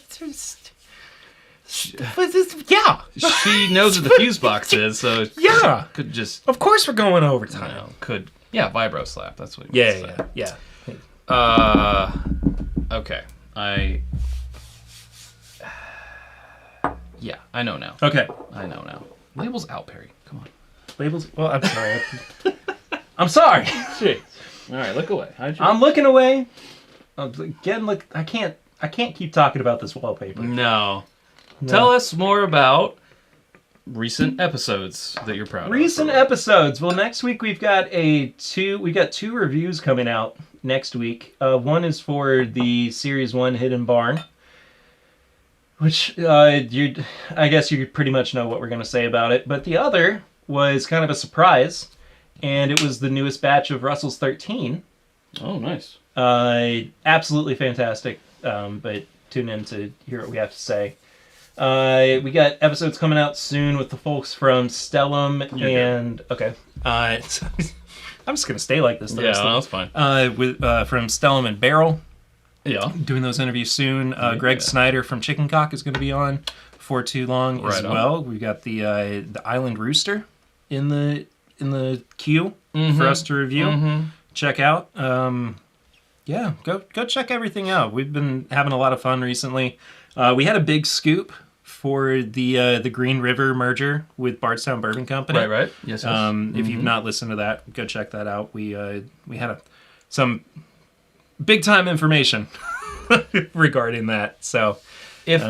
She knows what the fuse box is, so Yeah. could just, Of course we're going overtime. vibro slap. That's what you Yeah. Okay. I know now. Okay. I know now. Labels out, Perry. Come on. Labels. Well, I'm sorry. I'm sorry. Jeez. All right, look away. I'm looking away. Again, look. I can't keep talking about this wallpaper. No. Tell us more about recent episodes that you're proud of. Recent episodes. Well, next week we've got two reviews coming out next week. One is for the Series 1 Hidden Barn, which I guess you pretty much know what we're going to say about it. But the other was kind of a surprise, and it was the newest batch of Russell's 13. Oh, nice. Absolutely fantastic. But tune in to hear what we have to say. We got episodes coming out soon with the folks from Stellum and okay. I'm just gonna stay like this. Yeah, that's fine. From Stellum and Barrel. Yeah. Doing those interviews soon. Greg Snyder from Chicken Cock is going to be on for too long as well. We got the Island Rooster in the queue for us to review. Check out. Yeah, go check everything out. We've been having a lot of fun recently. We had a big scoop for the Green River merger with Bardstown Bourbon Company. Right. Yes. If you've not listened to that, go check that out. We had some big time information regarding that. So if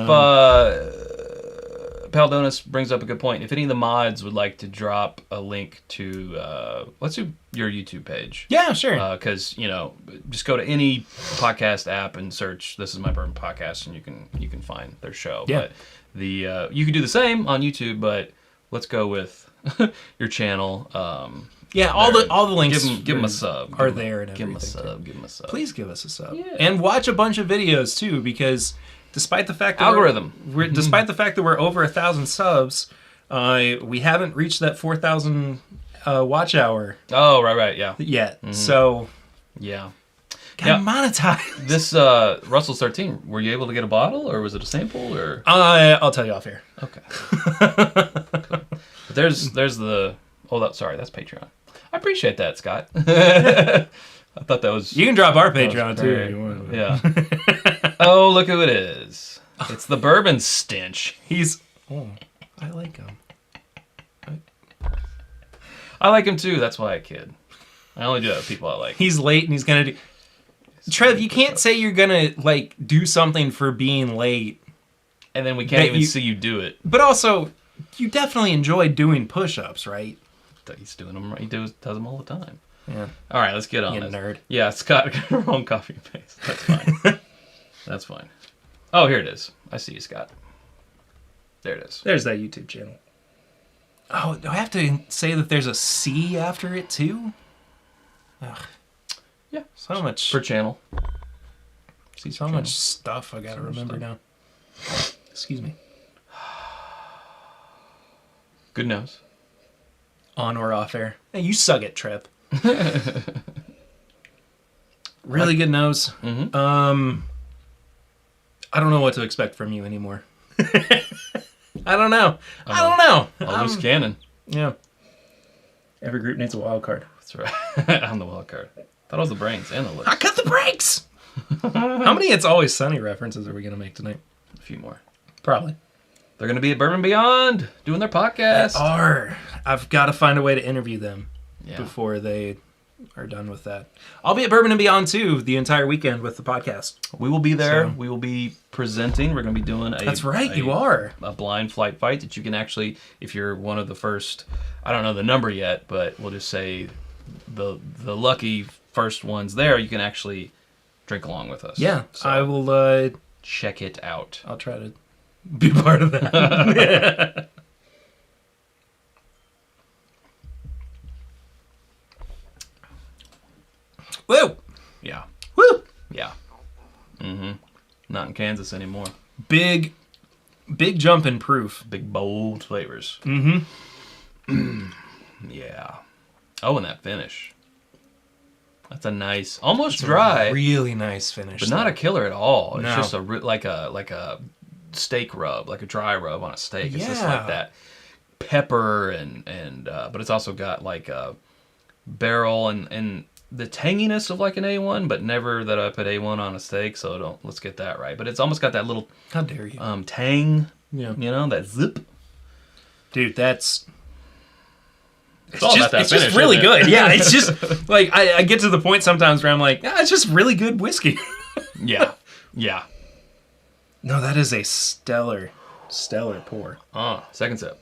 Paldonis brings up a good point, if any of the mods would like to drop a link to let's do your YouTube page. Yeah, sure. Because just go to any podcast app and search "This Is My Bourbon Podcast" and you can find their show. Yeah. But you can do the same on YouTube, but let's go with your channel. Yeah, all the links. Give them a sub. Are there and give them a everything. Give them a sub. Please give us a sub. Yeah. And watch a bunch of videos too, because despite the fact that algorithm, despite the fact that we're over 1,000 subs, we haven't reached that 4,000 watch hour. Oh, right, yeah. Yet. So yeah. gotta monetize. This Russell's 13. Were you able to get a bottle, or was it a sample, or? I'll tell you off here. Okay. Cool. But there's the. Oh, sorry, that's Patreon. I appreciate that, Scott. I thought that was. You can drop our Patreon too if you want. Yeah. Oh, look who it is! It's the bourbon stench. I like him. I like him too. That's why I kid. I only do that with people I like. He's late and he's gonna do. Trev, you can't say you're gonna do something for being late, and then we can't even see you do it. But also, you definitely enjoy doing push-ups, right? He's doing them. He does them all the time. Yeah. All right, let's get on You this. nerd. Yeah, Scott got the wrong copy and paste. That's fine. That's fine. Oh, here it is. I see you, Scott. There it is. There's that YouTube channel. Oh, do I have to say that there's a C after it too? Ugh. Yeah. So much. Per channel. So much stuff I gotta remember now. Excuse me. Good nose. On or off air. Hey, you suck it, Trev. Really good nose. Mm-hmm. I don't know what to expect from you anymore. I don't know. I don't know. A loose cannon. Yeah. Every group needs a wild card. That's right. I'm the wild card. Thought it was the brains and the lips. I cut the brakes. How many It's Always Sunny references are we gonna make tonight? A few more. Probably. They're going to be at Bourbon Beyond doing their podcast. They are. I've got to find a way to interview them Yeah. before they are done with that. I'll be at Bourbon and Beyond too the entire weekend with the podcast. We will be there. So- We will be presenting. We're going to be doing That's right, you are. a blind flight fight that you can actually, if you're one of the first, I don't know the number yet, but we'll just say the lucky first ones there, you can actually drink along with us. Yeah, So I will. check it out. I'll try to be part of that. Woo! Yeah. Woo! Yeah. Mm-hmm. Not in Kansas anymore. Big jump in proof. Big bold flavors. Mm-hmm. Yeah. Oh, and that finish. That's a nice, almost dry, Really nice finish. but not a killer at all. It's No. just like a steak rub, like a dry rub on a steak. It's just Yeah. like that pepper and but it's also got like a barrel and the tanginess of like an A1, but never that I put A1 on a steak. So let's get that right. But it's almost got that little How dare you? tang. Yeah. You know, that zip. Dude, that's... It's all about that it's finish, just really isn't it? good. Yeah, it's just like I get to the point sometimes where I'm like, it's just really good whiskey. Yeah. Yeah. No, that is a stellar pour. Second sip.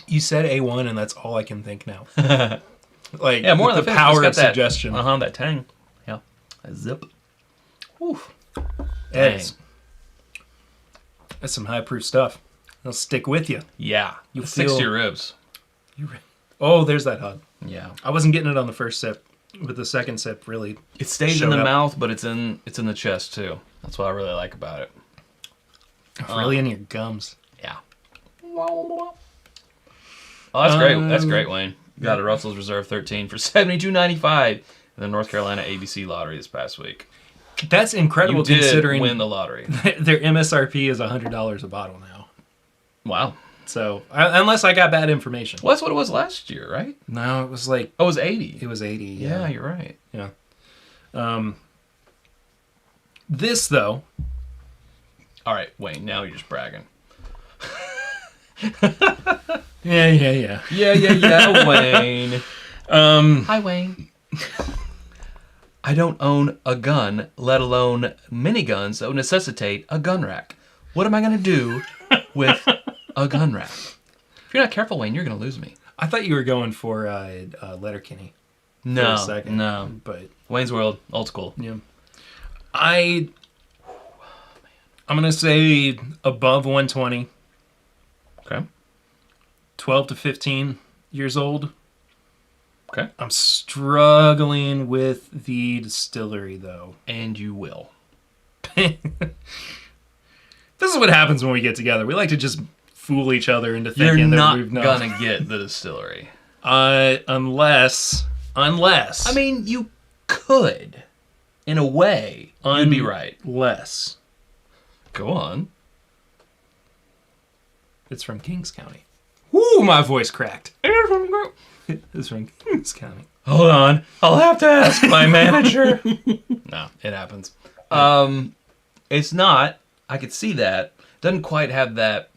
You said A1, and that's all I can think now. Like, Yeah, more with than the finish, power it's of got that, suggestion. that tang. Yeah, a zip. Oof. That's some high proof stuff. It'll stick with you. Yeah, You it sticks feel- to your ribs. Oh, there's that hug. Yeah, I wasn't getting it on the first sip, but the second sip really. it stays in Showed the up. mouth, but it's in the chest too. That's what I really like about it. Really in your gums. Yeah. Oh, that's great. That's great, Wayne. You got a Russell's Reserve 13 for $72.95 in the North Carolina ABC lottery this past week. That's incredible You did considering win the lottery. their MSRP is $100 a bottle now. Wow. So, unless I got bad information. Well, that's what it was last year, right? No, it was like Oh, it was 80. it was 80. Yeah, you're right. Yeah. This though, All right, Wayne. Now you're just bragging. yeah. Yeah, Wayne. Hi, Wayne. I don't own a gun, let alone miniguns that would necessitate a gun rack. What am I going to do with a gun rack? If you're not careful, Wayne, you're going to lose me. I thought you were going for Letterkenny for No, a second. no. But Wayne's World, old school. yeah, I'm gonna say above 120, Okay. 12 to 15 years old. Okay. I'm struggling with the distillery though. And you will. This is what happens when we get together. We like to just fool each other into You're thinking that not we've not. going to get the distillery. Unless. I mean, you could. In a way, you'd be right. Unless Go on. it's from Kings County. Woo, my voice cracked. It's from Kings County. Hold on. I'll have to ask my manager. No, it happens. It's not. I could see that. Doesn't quite have that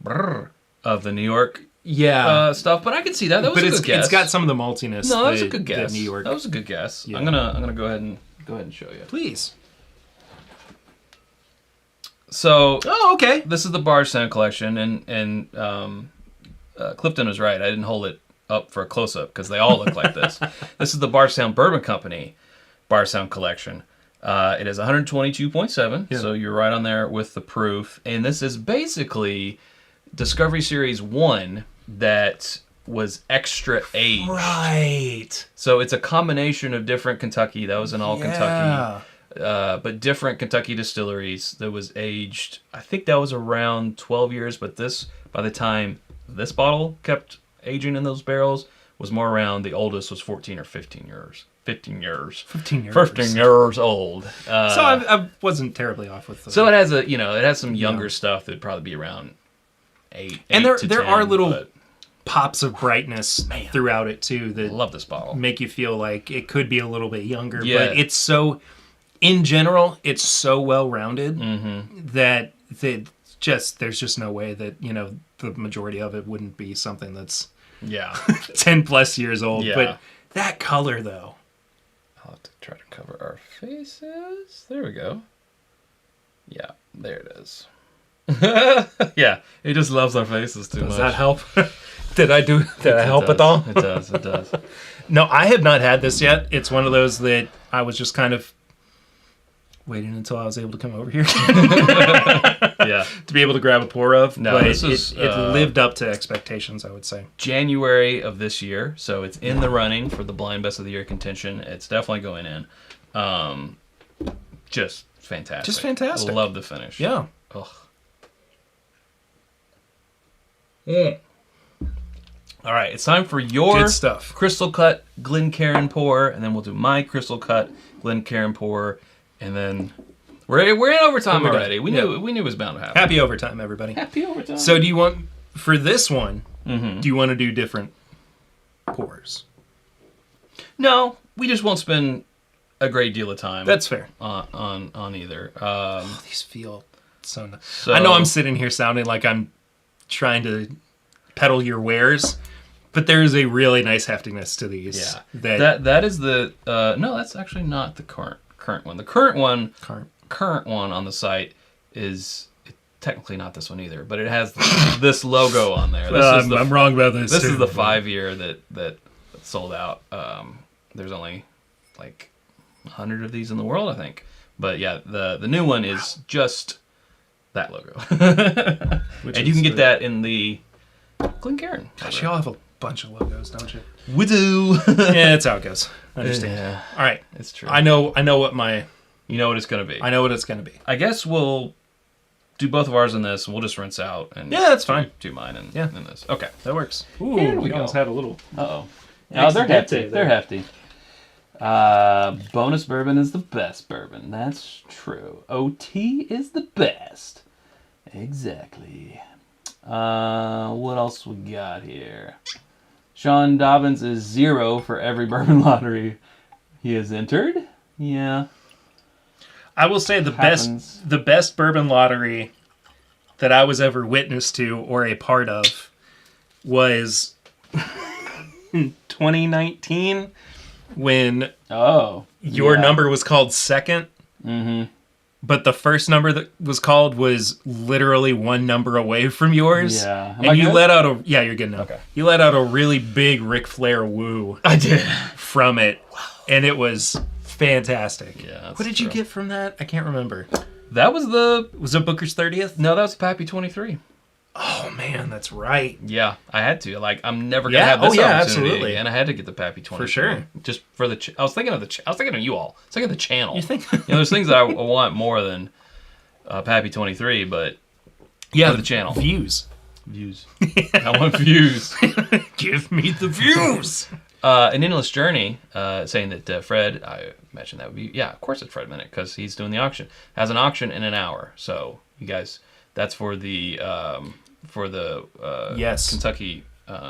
brrr of the New York stuff, but I could see that. That was a good guess. It's got some of the maltiness. No, that was a good guess. New York. That was a good guess. Yeah. I'm gonna go ahead and show you. Please. So Oh, okay. this is the Bardstown collection, and Clifton was right. I didn't hold it up for a close-up because they all look like this. This is the Bardstown Bourbon Company Bardstown collection. It is 122.7, so you're right on there with the proof. And this is basically Discovery Series 1 that was extra aged. Right. So it's a combination of different Kentucky. That was an all Kentucky. But different Kentucky distilleries that was aged. I think that was around 12 years, but this, by the time this bottle kept aging in those barrels, was more around, the oldest was 14 or 15 years. 15 years. 15 years old. So I wasn't terribly off with. So it has it has some younger stuff that'd probably be around 8. And there 10, are little pops of brightness throughout it too that love this bottle. Make you feel like it could be a little bit younger. Yeah. But it's so, in general, it's so well rounded that there's just no way that the majority of it wouldn't be something that's 10 plus years old. Yeah. But that color though. I'll have to try to cover our faces. There we go. Yeah, there it is. Yeah, he just loves our faces too much. Does that help? Did I help at all? It does. No, I have not had this yet. It's one of those that I was just kind of waiting until I was able to come over here. Yeah. To be able to grab a pour of. No, but this is, it lived up to expectations, I would say. January of this year, so it's in the running for the Blind Best of the Year contention. It's definitely going in. Just fantastic. Just fantastic. Love the finish. Yeah. Ugh. All right, it's time for your Good stuff. Crystal Cut Glencairn pour, and then we'll do my Crystal Cut Glencairn pour, and then we're in overtime We're done. already. We knew it was bound to happen. Happy overtime, everybody. Happy overtime. So do you want, for this one, do you want to do different pours? No, we just won't spend a great deal of time. That's fair. On either. These feel so nice. So, I know I'm sitting here sounding like I'm trying to peddle your wares, but there is a really nice heftiness to these. Yeah. That is the no, that's actually not the current one. The current one on the site is technically not this one either, but it has this logo on there. I'm wrong about this. This is the 5-year that sold out. There's only like 100 of these in the world, I think. But yeah, the new one is just that logo. And you can get that in the Glencairn. Gosh, y'all have a bunch of logos, don't you? We do. Yeah, that's how it goes. I understand. Yeah, All right. it's true. I know what You know what it's going to be. I know what it's going to be. I guess we'll do both of ours in this, and we'll just rinse out. And Yeah, that's fine. Do mine and Yeah. in this. Okay. That works. Ooh, Here we we almost go. had a little. Uh-oh. Oh, they're hefty. They're hefty. Bonus bourbon is the best bourbon. That's true. OT is the best. Exactly. What else we got here? Sean Dobbins is 0 for every bourbon lottery he has entered. Yeah. I will say the best bourbon lottery that I was ever witness to or a part of was 2019 when your number was called second. Mm-hmm. But the first number that was called was literally one number away from yours. Yeah. And you let out you're good now. Okay. You let out a really big Ric Flair woo. I did. From it. Wow. And it was fantastic. Yeah. What did you get from that? I can't remember. That was Was it Booker's 30th? No, that was Pappy 23. Oh man, that's right. Yeah, I had to. Like, I'm never gonna have this opportunity, absolutely. and I had to get the Pappy 23 For sure. Just for the. I was thinking of I was thinking of you all. I was thinking of the channel. You think? There's things that I want more than Pappy 23, but Yeah, for the channel views. I want views. Give me the views. An Endless Journey, saying that Fred, I imagine that would be, of course it's Fred Minnick because he's doing the auction. Has an auction in an hour, so you guys, that's for the Yes. Kentucky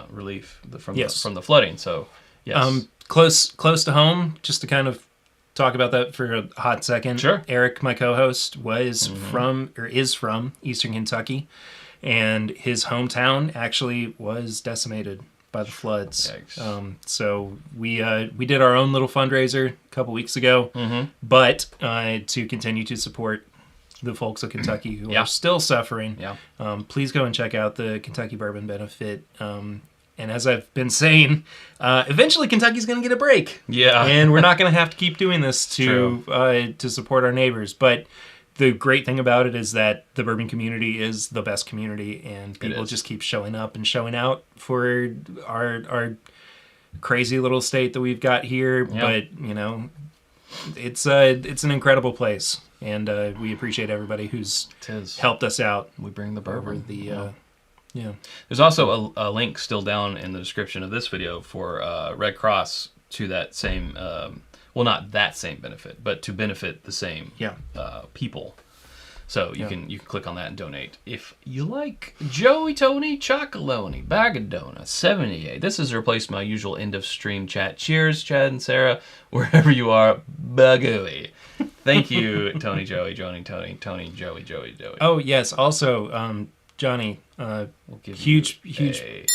relief from the flooding. So yes, Close to home, just to kind of talk about that for a hot second. Sure. Eric, my co-host, is from Eastern Kentucky, and his hometown actually was decimated by the floods. So we did our own little fundraiser a couple weeks ago, but to continue to support the folks of Kentucky who Yeah. are still suffering. Yeah. Please go and check out the Kentucky Bourbon Benefit. And as I've been saying, eventually Kentucky's going to get a break. Yeah. And we're not going to have to keep doing this to support our neighbors. But the great thing about it is that the bourbon community is the best community, and people just keep showing up and showing out for our crazy little state that we've got here. Yeah. But, you know, it's an incredible place. And we appreciate everybody who's helped us out. We bring the bourbon. Yeah. There's also a link still down in the description of this video for Red Cross to that same, well, not that same benefit, but to benefit the same people. So you can click on that and donate if you like. Joey Tony Chocolonely Bag of Donuts 78. This has replaced my usual end of stream chat. Cheers, Chad and Sarah, wherever you are. Bagooey. Thank you, Tony, Joey, Joey, Tony, Joey, Joey. Oh yes. Also, Johnny, We'll give huge triangle.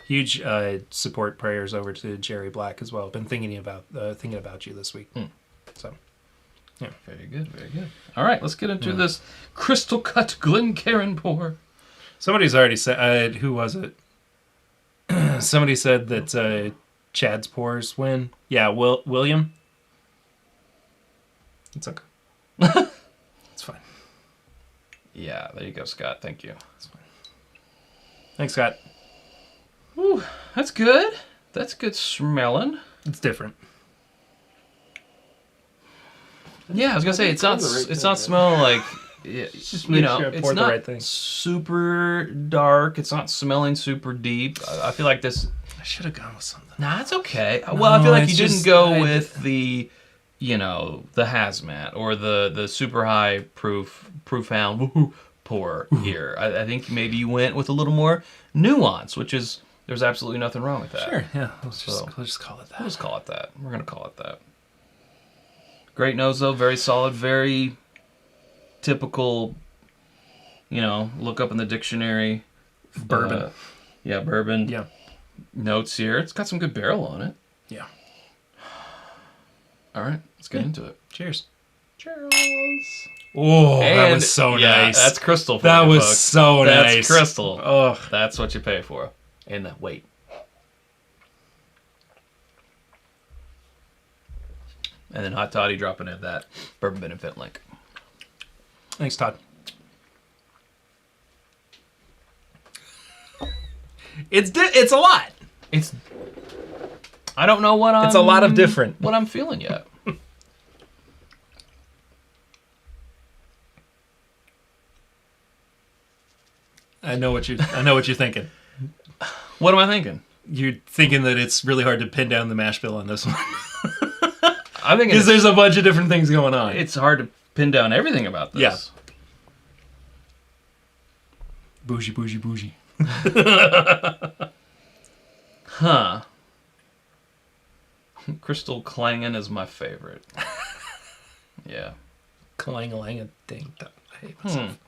huge support prayers over to Jerry Black as well. Been thinking about you this week. So, yeah. Very good, very good. All right, let's get into this Crystal Cut Glencairn pour. Somebody's already said. Who was it? Somebody said that Chad's pours win. Yeah, William. It's okay. It's fine. Yeah, there you go, Scott. Thank you. It's fine. Thanks, Scott. Ooh, that's good. That's good smelling. It's different. Yeah, I was gonna say it's not smelling like Just you make know sure I it's poured the not right thing. super dark. It's not smelling super deep. I feel like this. I should have gone with something. Nah, it's okay. Well, I feel like you it's didn't just- go with the, you know, the hazmat or the super high profound pour here. I think maybe you went with a little more nuance, which is there's absolutely nothing wrong with that. Sure. Yeah. We'll just call it that. We'll just call it that. We're gonna call it that. Great nose though, very solid, very typical. You know, look up in the dictionary. Bourbon. Bourbon. Yeah. Notes here. It's got some good barrel on it. Yeah. All right, let's get into it. Cheers. Cheers. Oh, that And, was so yeah, nice. That's crystal. For That you, was folks. so That's nice. crystal. Oh, That's what you pay for. And the weight. And then Hot Toddy dropping in that Bourbon Benefit link. thanks, Todd. It's a lot. It's. I don't know what I'm. It's a lot of different. What I'm feeling yet. I know what you're thinking. What am I thinking? You're thinking that it's really hard to pin down the mash bill on this one I'm thinking because there's a bunch of different things going on. it's hard to pin down everything about this. Yeah. Bougie. Huh. Crystal clanging is my favorite. Yeah. Clang-a-lang-a ding. I hate myself.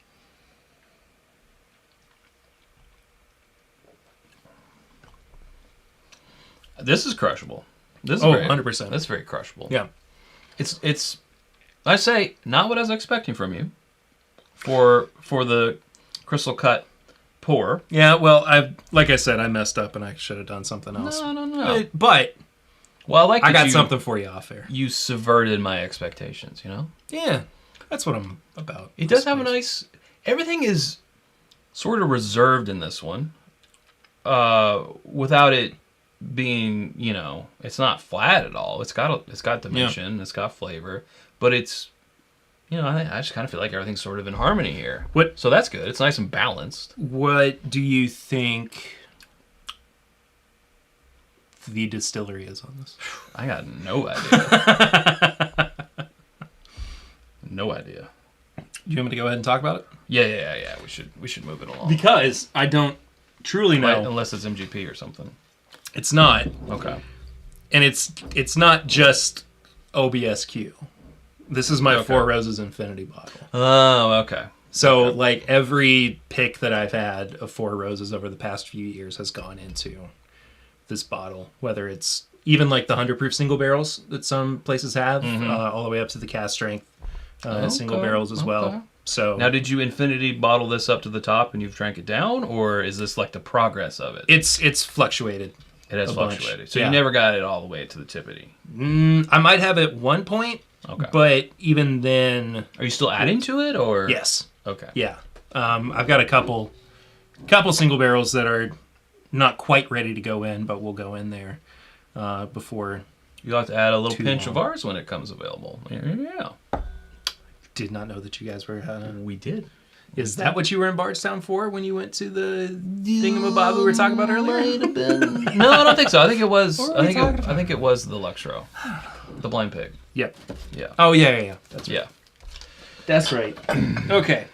This is crushable. This is 100%. That's very crushable. Yeah. It's I say not what I was expecting from you for the crystal cut pour. Yeah, well, like I said, I messed up and I should have done something else. No. But Well, I like I that got you, something for you off air. You subverted my expectations, you know? Yeah, that's what I'm about. It does have a nice everything is sort of reserved in this one. Without it being, you know, it's not flat at all. It's got dimension, it's got flavor, but it's, you know, I just kind of feel like everything's sort of in harmony here. So that's good. It's nice and balanced. What do you think the distillery is on this? I got no idea. No idea. You want me to go ahead and talk about it? Yeah. We should move it along. Because I don't truly know. Right, unless it's MGP or something. It's not. Okay. And it's not just OBSQ. This is my Four Roses Infinity bottle. Oh, okay. So, like, every pick that I've had of Four Roses over the past few years has gone into this bottle. Whether it's even, like, the 100 proof single barrels that some places have, all the way up to the cast strength single barrels as well. So now, did you infinity bottle this up to the top and you've drank it down, or is this like the progress of it? It's fluctuated. It has fluctuated. Bunch. So you never got it all the way to the tippity. I might have at one point, but even then... Are you still adding to it, or...? Yes. Okay. Yeah. I've got a couple single barrels that are not quite ready to go in, but will go in there before... You'll have to add a little pinch of ours when it comes available. Yeah. Did not know that you guys were... We did. Is that what you were in Bardstown for when you went to the thingamabob we were talking about earlier? No, I don't think so. I think it was. I think it was the Luxro, the Blind Pig. Yep. Yeah. Oh yeah. That's right. Yeah. That's right. Okay.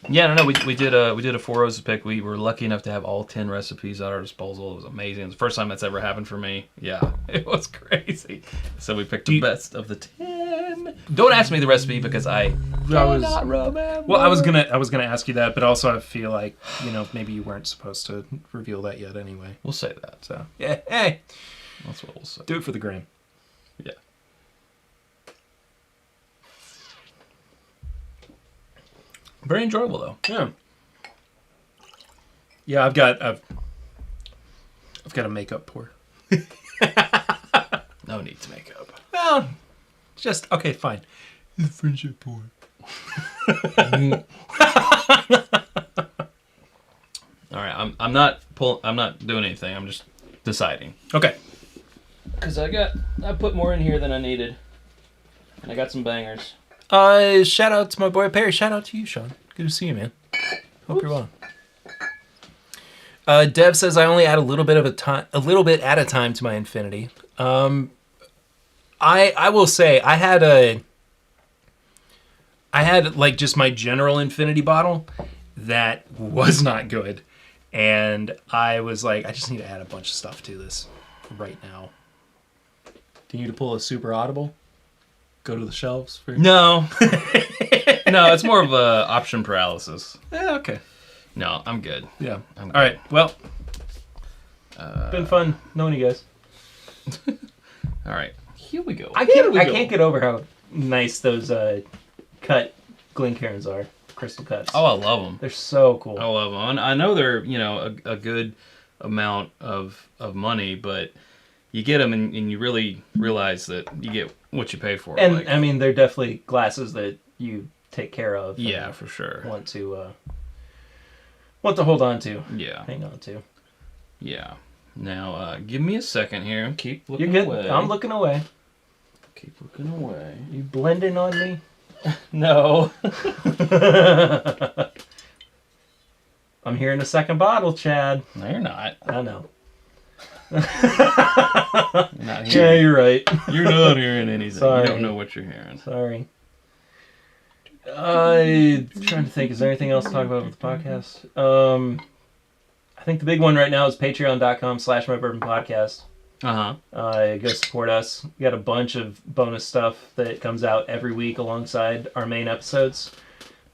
Yeah, no. We did a Four Roses pick. We were lucky enough to have all 10 recipes at our disposal. It was amazing. It was the first time that's ever happened for me. Yeah, it was crazy. So we picked the best of the 10. Don't ask me the recipe because I cannot remember. Well, I was gonna ask you that, but also I feel like maybe you weren't supposed to reveal that yet anyway. We'll say that. So yeah, hey, that's what we'll say. Do it for the gram. Yeah. Very enjoyable though. Yeah. Yeah, I've got a makeup pour. No need to make up. Well, just okay, fine. The friendship pour. All right, I'm not doing anything. I'm just deciding. Okay. Cause I put more in here than I needed, and I got some bangers. Shout out to my boy Perry. Shout out to you, Sean. Good to see you, man. Hope you're well. Dev says I only add a little bit at a time to my infinity. I will say I had like just my general infinity bottle that was not good, and I was like, I just need to add a bunch of stuff to this right now. Do you need to pull a super audible? Go to the shelves for... No. No, it's more of a option paralysis. Yeah, okay. No, I'm good. Yeah. I'm good. All right. Well, been fun knowing you guys. All right. Here we go. I can't get over how nice those cut Glencairns are. Crystal cuts. Oh, I love them. They're so cool. I love them. I know they're a good amount of money, but you get them and you really realize that you get what you pay for. And I mean, they're definitely glasses that you take care of. Yeah, for sure. Want to hold on to. Yeah. Hang on to. Yeah. Now, give me a second here. Keep looking You're good. away. I'm looking away. Keep looking away. You blending on me? No. I'm hearing a second bottle, Chad. No, you're not. I know. You're not hearing. Yeah, you're right. You're not hearing anything. Sorry. You don't know what you're hearing. Sorry. I'm trying to think. Is there anything else to talk about with the podcast? I think the big one right now is patreon.com/mybourbonpodcast. Go support us. We got a bunch of bonus stuff that comes out every week alongside our main episodes.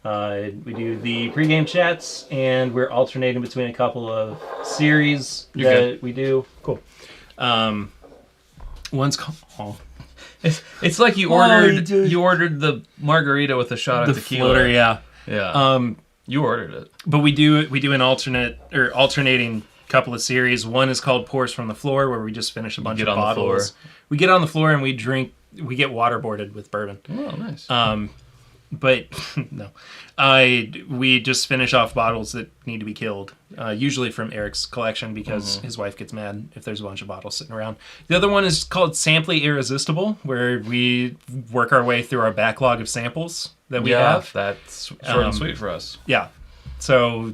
We do the pregame chats, and we're alternating between a couple of series we do. Cool. One's called... Oh. It's like you ordered the margarita with a shot of tequila. Floater, yeah. Yeah. You ordered it. But we do an alternating couple of series. One is called Pours from the Floor, where we just finish a bunch of bottles. We get on the floor and we get waterboarded with bourbon. Oh, nice. But no, we just finish off bottles that need to be killed. Usually from Eric's collection, because his wife gets mad if there's a bunch of bottles sitting around. The other one is called Samply Irresistible, where we work our way through our backlog of samples that we have. That's short and sweet for us. Yeah, so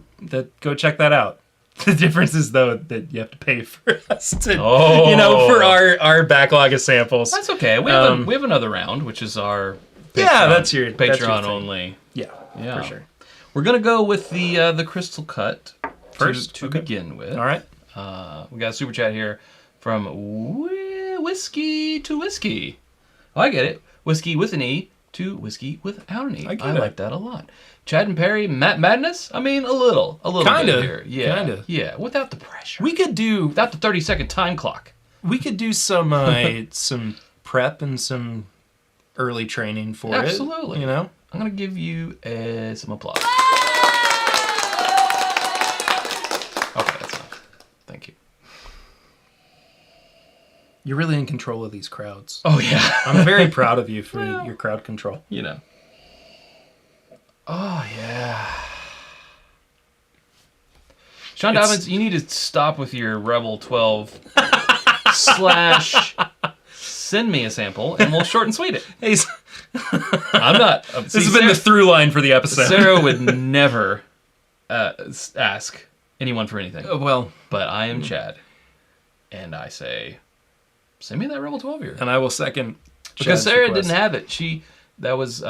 go check that out. The difference is, though, that you have to pay for us to, for our backlog of samples. That's okay. We have another round, which is our Patreon, that's your only. Yeah, for sure. We're gonna go with the Crystal Cut first to begin with. All right. We got a super chat here from Whiskey to Whiskey. Oh, I get it. Whiskey with an E to Whiskey without an E. I like that a lot. Chad and Perry, Madness? I mean, a little kinda, bit here. Yeah, kinda. Yeah, without the pressure. Without the 30-second time clock. We could do some some prep and some early training for Absolutely. it. I'm going to give you some applause. Okay, that's enough. Thank you. You're really in control of these crowds. Oh, yeah. I'm very proud of you for your crowd control. You know. Oh, yeah. Sean Dobbins, you need to stop with your Rebel 12 / send me a sample and we'll short and sweet it. Hey, I'm not. this has been the through line for the episode. Sarah would never ask anyone for anything. Well, But I am Chad. And I say, send me that Rebel 12 here. and I will second Because Chad's Sarah request. didn't have it. That was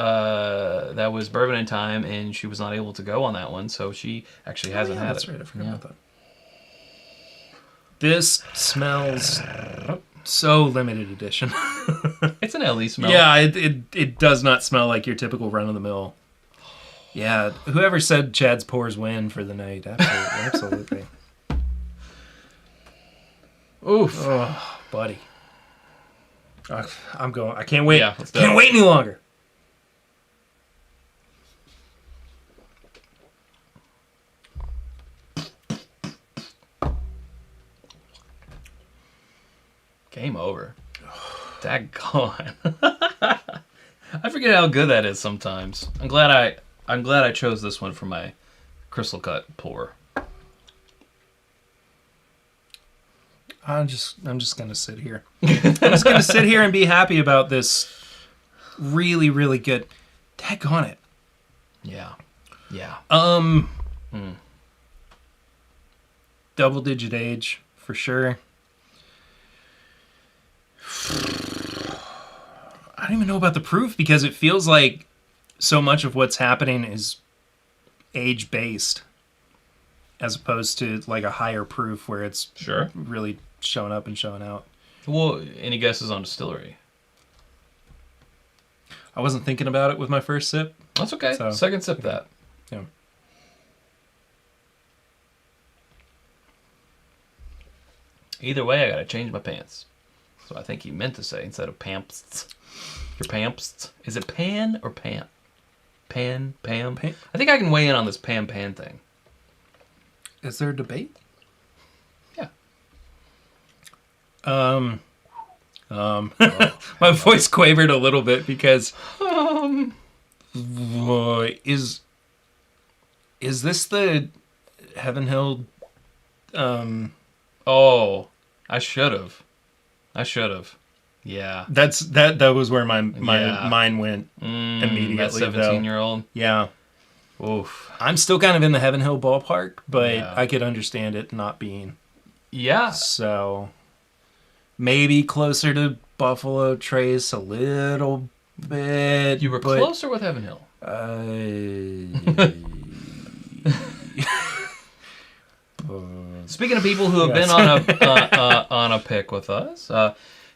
Bourbon in Time, and she was not able to go on that one, so she actually hasn't had That's it. right. I forgot about that. This smells so limited edition. It's an LE smell. Yeah, it does not smell like your typical run of the mill. Yeah, whoever said Chad's pours win for the night, absolutely. Oof. Oh, buddy. I'm going. I can't wait. Yeah, let's do Can't it. wait any longer. Game over. Daggone. I forget how good that is sometimes. I'm glad I chose this one for my crystal cut pour. I'm just gonna sit here. I'm just gonna sit here and be happy about this. Really, really good. Daggone it. Yeah. Yeah. Double digit age for sure. I don't even know about the proof because it feels like so much of what's happening is age based as opposed to like a higher proof where it's Sure. really showing up and showing out. Well, any guesses on distillery? I wasn't thinking about it with my first sip. That's okay. So- Second sip that. Yeah. Either way, I gotta change my pants. So I think he meant to say instead of pamps. Your pamps. Is it pan or pam? Pan, Pam? Pan. I think I can weigh in on this Pam Pan thing. Is there a debate? Yeah. My voice quavered a little bit because is this the Heaven Hill? Oh, I should have. Yeah. That was where my Yeah. mind went immediately. That 17-year-old. Yeah, Oof. I'm still kind of in the Heaven Hill ballpark, but Yeah. I could understand it not being. Yeah. So maybe closer to Buffalo Trace a little bit. You were but, closer with Heaven Hill. Speaking of people who have been on a pick with us,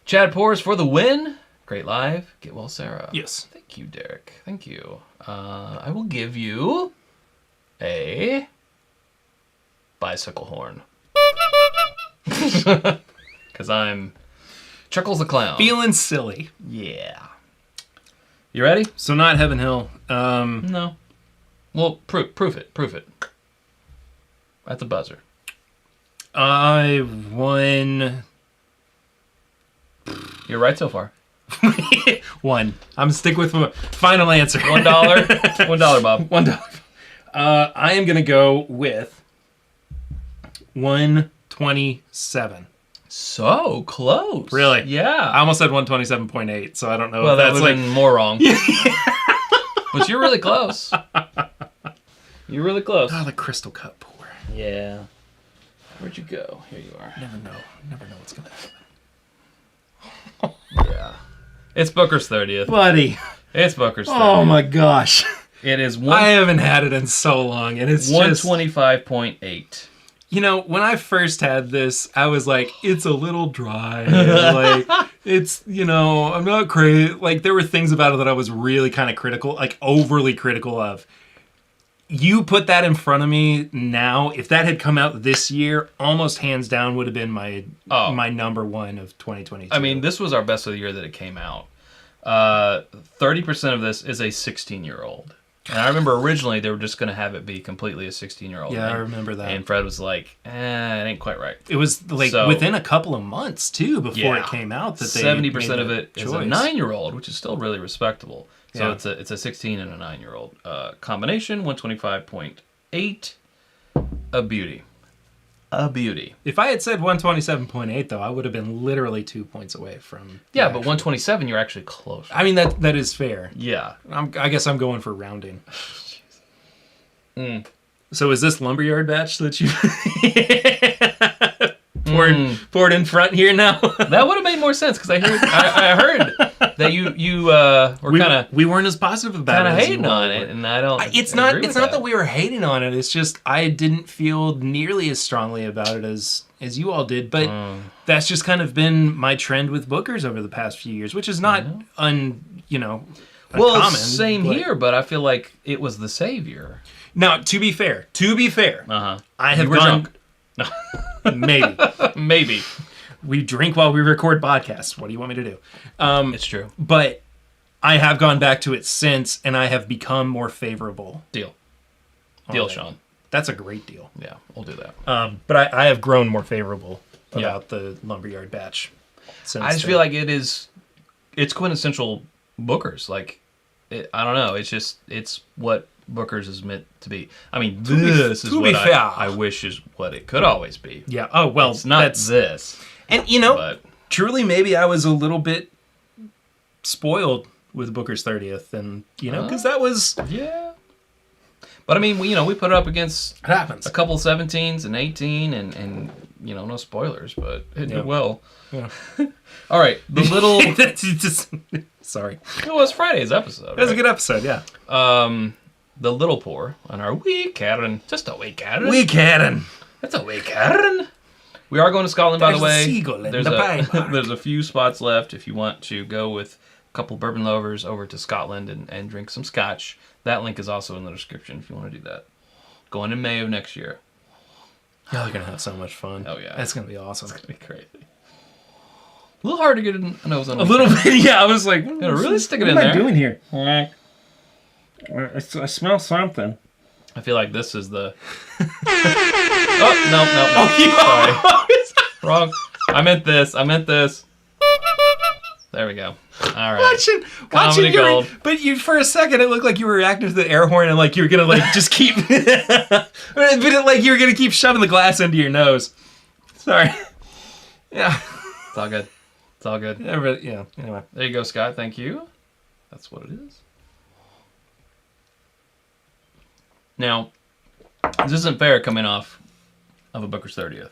Chad Pours for the win. Great live. Get well, Sarah. Yes. Thank you, Derek. Thank you. I will give you a bicycle horn. Because I'm Chuckles the Clown. Feeling silly. Yeah. You ready? So not Heaven Hill. No. Well, proof it. At the buzzer. I won You're right so far. one. I'm stick with my final answer. $1. $1, Bob. $1. I am gonna go with 127. So close. Really? Yeah. I almost said 127.8, so I don't know Well, if that that's would have like been more wrong. But you're really close. You're really close. the crystal cut pour. Yeah. Where'd you go? Here you are. Never know what's gonna happen. Yeah. It's Booker's 30th. Buddy. It's Booker's 30th. Oh my gosh. It is I haven't had it in so long, and it's just 125.8. You know, when I first had this, I was like, it's a little dry. Like, it's, I'm not crazy. Like, there were things about it that I was really kind of critical, like overly critical of. You put that in front of me now, if that had come out this year, almost hands down would have been my number one of 2022. I mean, this was our best of the year that it came out. 30% of this is a 16-year-old. And I remember originally they were just going to have it be completely a 16-year-old. Yeah, I remember that. And Fred was like, it ain't quite right. It was like within a couple of months, too, before it came out. That they 70% of it choice. is a 9-year-old, which is still really respectable. So Yeah. it's a 16 and a 9-year-old. Combination, 125.8. A beauty. A beauty. If I had said 127.8, though, I would have been literally 2 points away from... Yeah, but 127, you're actually closer. I mean, that is fair. Yeah. I guess I'm going for rounding. So is this lumberyard batch that you poured in front here now? That would have made more sense because I heard that you were kind of we weren't as positive about it. hating on it, and I don't. It's not that we were hating on it. It's just I didn't feel nearly as strongly about it as you all did. But that's just kind of been my trend with Bookers over the past few years, which is not uncommon. Well, same here, but I feel like it was the savior. Now, to be fair, I have You were gone. drunk. Maybe. We drink while we record podcasts. What do you want me to do? It's true. But I have gone back to it since, and I have become more favorable. Deal, that. Sean. That's a great deal. Yeah, we'll do that. But I have grown more favorable about the lumberyard batch. Since I just feel like it's quintessential Bookers. Like, I don't know. It's what Bookers is meant to be. I mean, this is what I wish is what it could always be. Yeah. Oh, well, it's not this. And, truly, maybe I was a little bit spoiled with Booker's 30th. And, because that was... Yeah. But, I mean, we put it up against It happens. a couple 17s and 18 and no spoilers, but it did well. Yeah. All right. The little... Sorry. It was Friday's episode. It was a good episode, yeah. The little pour on our wee Karen. Just a wee Karen. Wee Karen. That's a wee Karen. We are going to Scotland, by the way. There's a seagull in the pie park. There's a few spots left if you want to go with a couple bourbon lovers over to Scotland and drink some scotch. That link is also in the description if you want to do that. Going in May of next year. Y'all are going to have so much fun. Oh, yeah. That's going to be awesome. It's going to be crazy. A little hard to get a nose on. A little bit, yeah. I was like, gotta really stick it in there. there. What am I doing here? I smell something. I feel like this is the... Oh, no. Sorry. Wrong. I meant this. There we go. All right. Watching your, but for a second, it looked like you were reacting to the air horn and like you were going to just keep... but like you were going to keep shoving the glass into your nose. Sorry. Yeah. It's all good. Yeah, anyway. There you go, Scott. Thank you. That's what it is. Now, this isn't fair coming off of a Booker's 30th.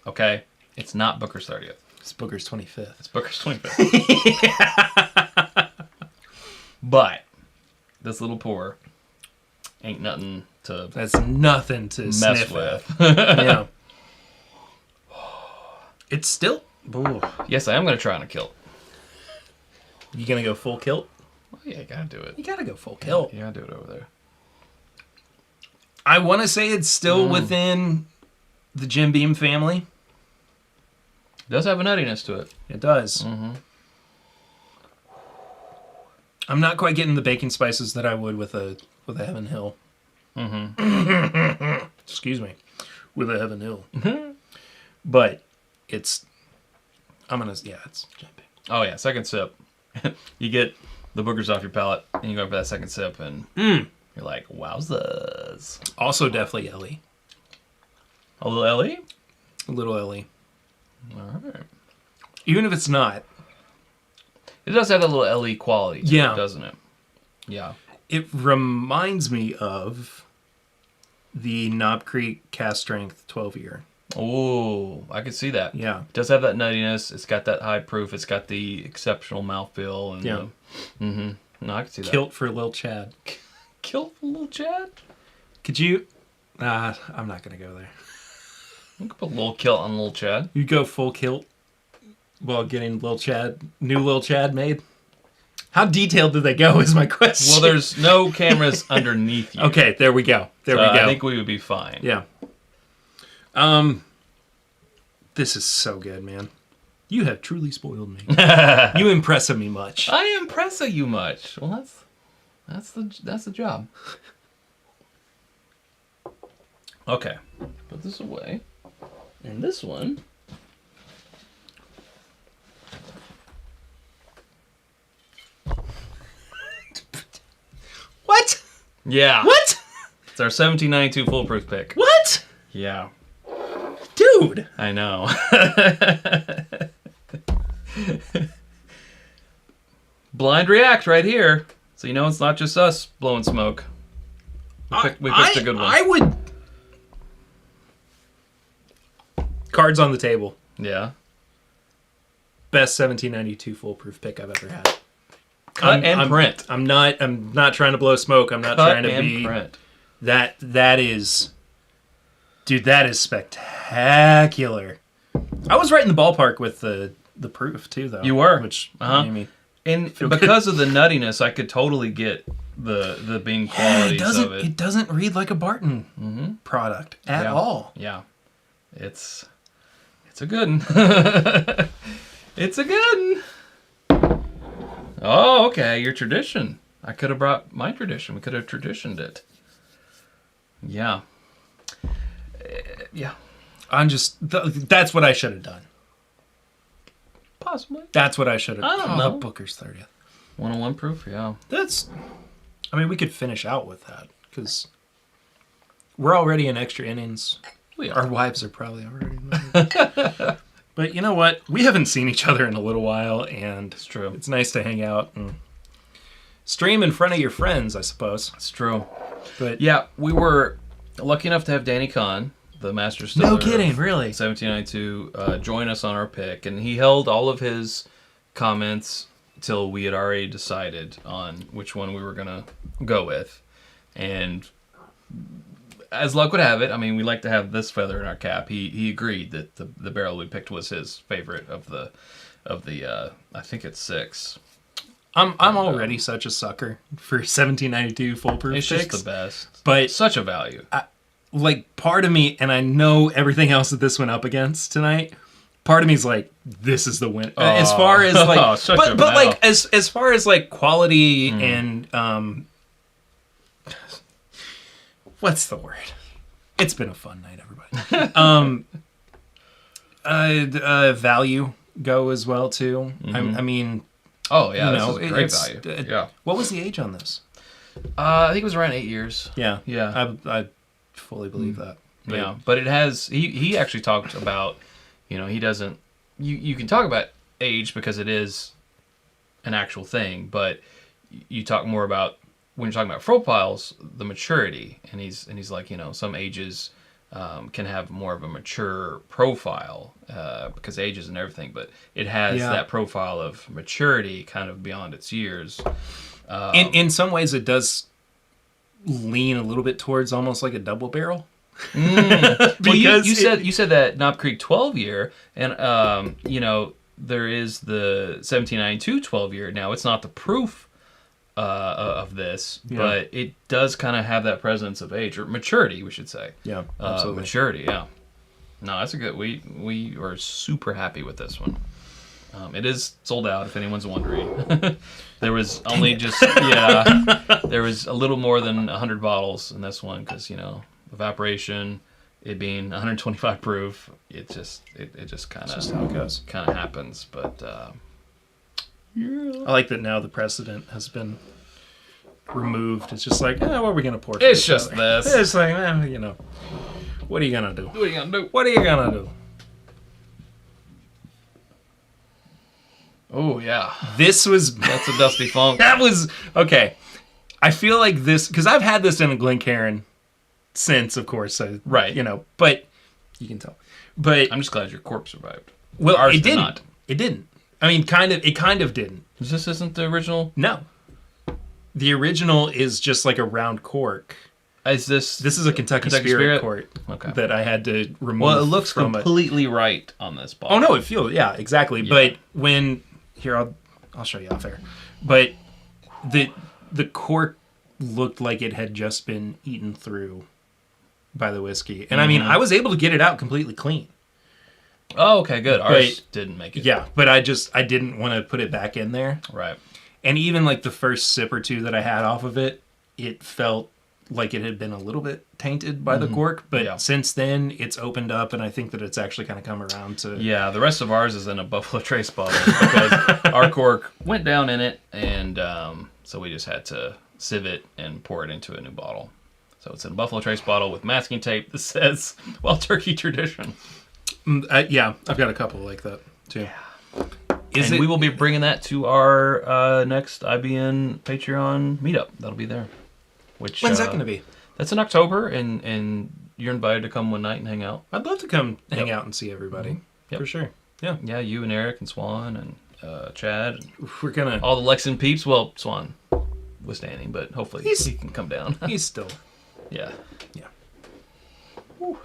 Okay? It's not Booker's 30th. It's Booker's 25th. It's Booker's 25th. But this little pour ain't nothing to... That's nothing to mess sniff with. Yeah. It's still... Ooh. Yes, I am going to try on a kilt. You going to go full kilt? Oh, yeah, you got to do it. You got to go full kilt. You got to do it over there. I want to say it's still within the Jim Beam family. It does have a nuttiness to it. It does. Mm-hmm. I'm not quite getting the baking spices that I would with a Heaven Hill. Mm-hmm. Excuse me. With a Heaven Hill. But it's... it's Jim Beam. Oh, yeah, second sip. You get the boogers off your palate, and you go for that second sip, and you're like, wowzers. Also definitely Ellie. A little Ellie? A little Ellie. All right. Even if it's not. It does have a little Ellie quality to it, doesn't it? Yeah. It reminds me of the Knob Creek Cast Strength 12-year. Oh, I can see that. Yeah. It does have that nuttiness. It's got that high proof. It's got the exceptional mouthfeel. And yeah. No, I can see that. Kilt for Lil Chad. Kilt for Lil Chad? Could you... I'm not going to go there. You could put Lil Kilt on Lil Chad. You go full kilt while getting new Lil Chad made? How detailed do they go is my question. Well, there's no cameras underneath you. Okay, there we go. We go. I think we would be fine. Yeah. This is so good, man. You have truly spoiled me. You impress me much. I impress you much. Well, that's the job. Okay, put this away, and this one. What? Yeah. What? It's our 1792 foolproof pick. What? Yeah. Dude. I know. Blind react right here. So you know it's not just us blowing smoke. We picked a good one. I would... Cards on the table. Yeah. Best 1792 foolproof pick I've ever had. Cut and print. I'm not trying to blow smoke. I'm not trying to be... Print. That is... Dude, that is spectacular. I was right in the ballpark with the proof, too, though. You were. Which made me... And because of the nuttiness, I could totally get the bean qualities of it. It doesn't read like a Barton product at all. Yeah. It's a good one. It's a good one. Oh, okay. Your tradition. I could have brought my tradition. We could have traditioned it. Yeah. Yeah. I'm just... that's what I should have done. Possibly. That's what I should have done. I don't know. Booker's 30th. 101 proof, yeah. That's... I mean, we could finish out with that, because we're already in extra innings. We Our are. wives are probably already married. But you know what? We haven't seen each other in a little while, and It's true. it's nice to hang out and stream in front of your friends, I suppose. It's true. But Yeah, we were lucky enough to have Danny Kahn, the master distiller. no kidding, really. 1792, join us on our pick, and he held all of his comments till we had already decided on which one we were gonna go with. And as luck would have it, I mean, we like to have this feather in our cap. He agreed that the barrel we picked was his favorite of the I think it's 6. I'm already such a sucker for 1792 foolproof It's picks. just the best. But Such a value. like, part of me, and I know everything else that this went up against tonight, part of me is like, this is the win. As far as like, Shut your but like mouth. as far as like quality and what's the word? It's been a fun night, everybody. Value go as well too. I mean, Oh yeah, you know, this is great it's- value. Yeah. What was the age on this? I think it was around 8 years. Yeah, Yeah. I fully believe that. But Yeah, but it has. He actually talked about, you know, he doesn't. You can talk about age because it is an actual thing, but you talk more about when you're talking about profiles, the maturity, and he's like, you know, some ages can have more of a mature profile because ages and everything, but it has that profile of maturity kind of beyond its years. In some ways, it does lean a little bit towards almost like a double barrel. Well, you said that Knob Creek 12 year, and you know, there is the 1792 12 year. Now it's not the proof of this, but it does kind of have that presence of age or maturity, we should say. Yeah, absolutely. Maturity. Yeah. No, that's a good. We are super happy with this one. It is sold out, if anyone's wondering. There was only there was a little more than 100 bottles in this one because, you know, evaporation, it being 125 proof, it just kind That's just how it goes. of happens. But I like that now the precedent has been removed. It's just like, what are we gonna pour? it's just this. It's like, you know, what are you gonna do? What are you gonna do? What are you gonna do? Oh yeah, This was that's a dusty funk. that was okay. I feel like this because I've had this in a Glencairn since, of course, Right. You know, but you can tell. But I'm just glad your corpse survived. well, Ours it did didn't. not. It didn't. I mean, it kind of didn't. This isn't the original. No, the original is just like a round cork. Is this? This is a Kentucky Spirit cork Okay. that I had to remove. Well, it looks from completely right on this bottle. Oh no, it feels exactly. Yeah. But when here, I'll show you off air. But the cork looked like it had just been eaten through by the whiskey, and I mean, I was able to get it out completely clean. Oh, okay, good. Ours didn't make it. Yeah, but I didn't want to put it back in there. Right. And even like the first sip or two that I had off of it, it felt like it had been a little bit tainted by the cork. But since then, it's opened up, and I think that it's actually kind of come around to... Yeah, the rest of ours is in a Buffalo Trace bottle because our cork went down in it, and so we just had to sieve it and pour it into a new bottle. So it's in a Buffalo Trace bottle with masking tape that says Wild Turkey Tradition. Yeah, I've got a couple like that, too. Yeah. We will be bringing that to our next IBN Patreon meetup. That'll be there. When's that going to be? That's in October, and you're invited to come one night and hang out. I'd love to come hang out and see everybody. For sure. Yeah. Yeah, you and Eric and Swan and Chad. We're going to... All the Lexington peeps. Well, Swan was standing, but hopefully he can come down. He's still... Yeah. Yeah. Whew.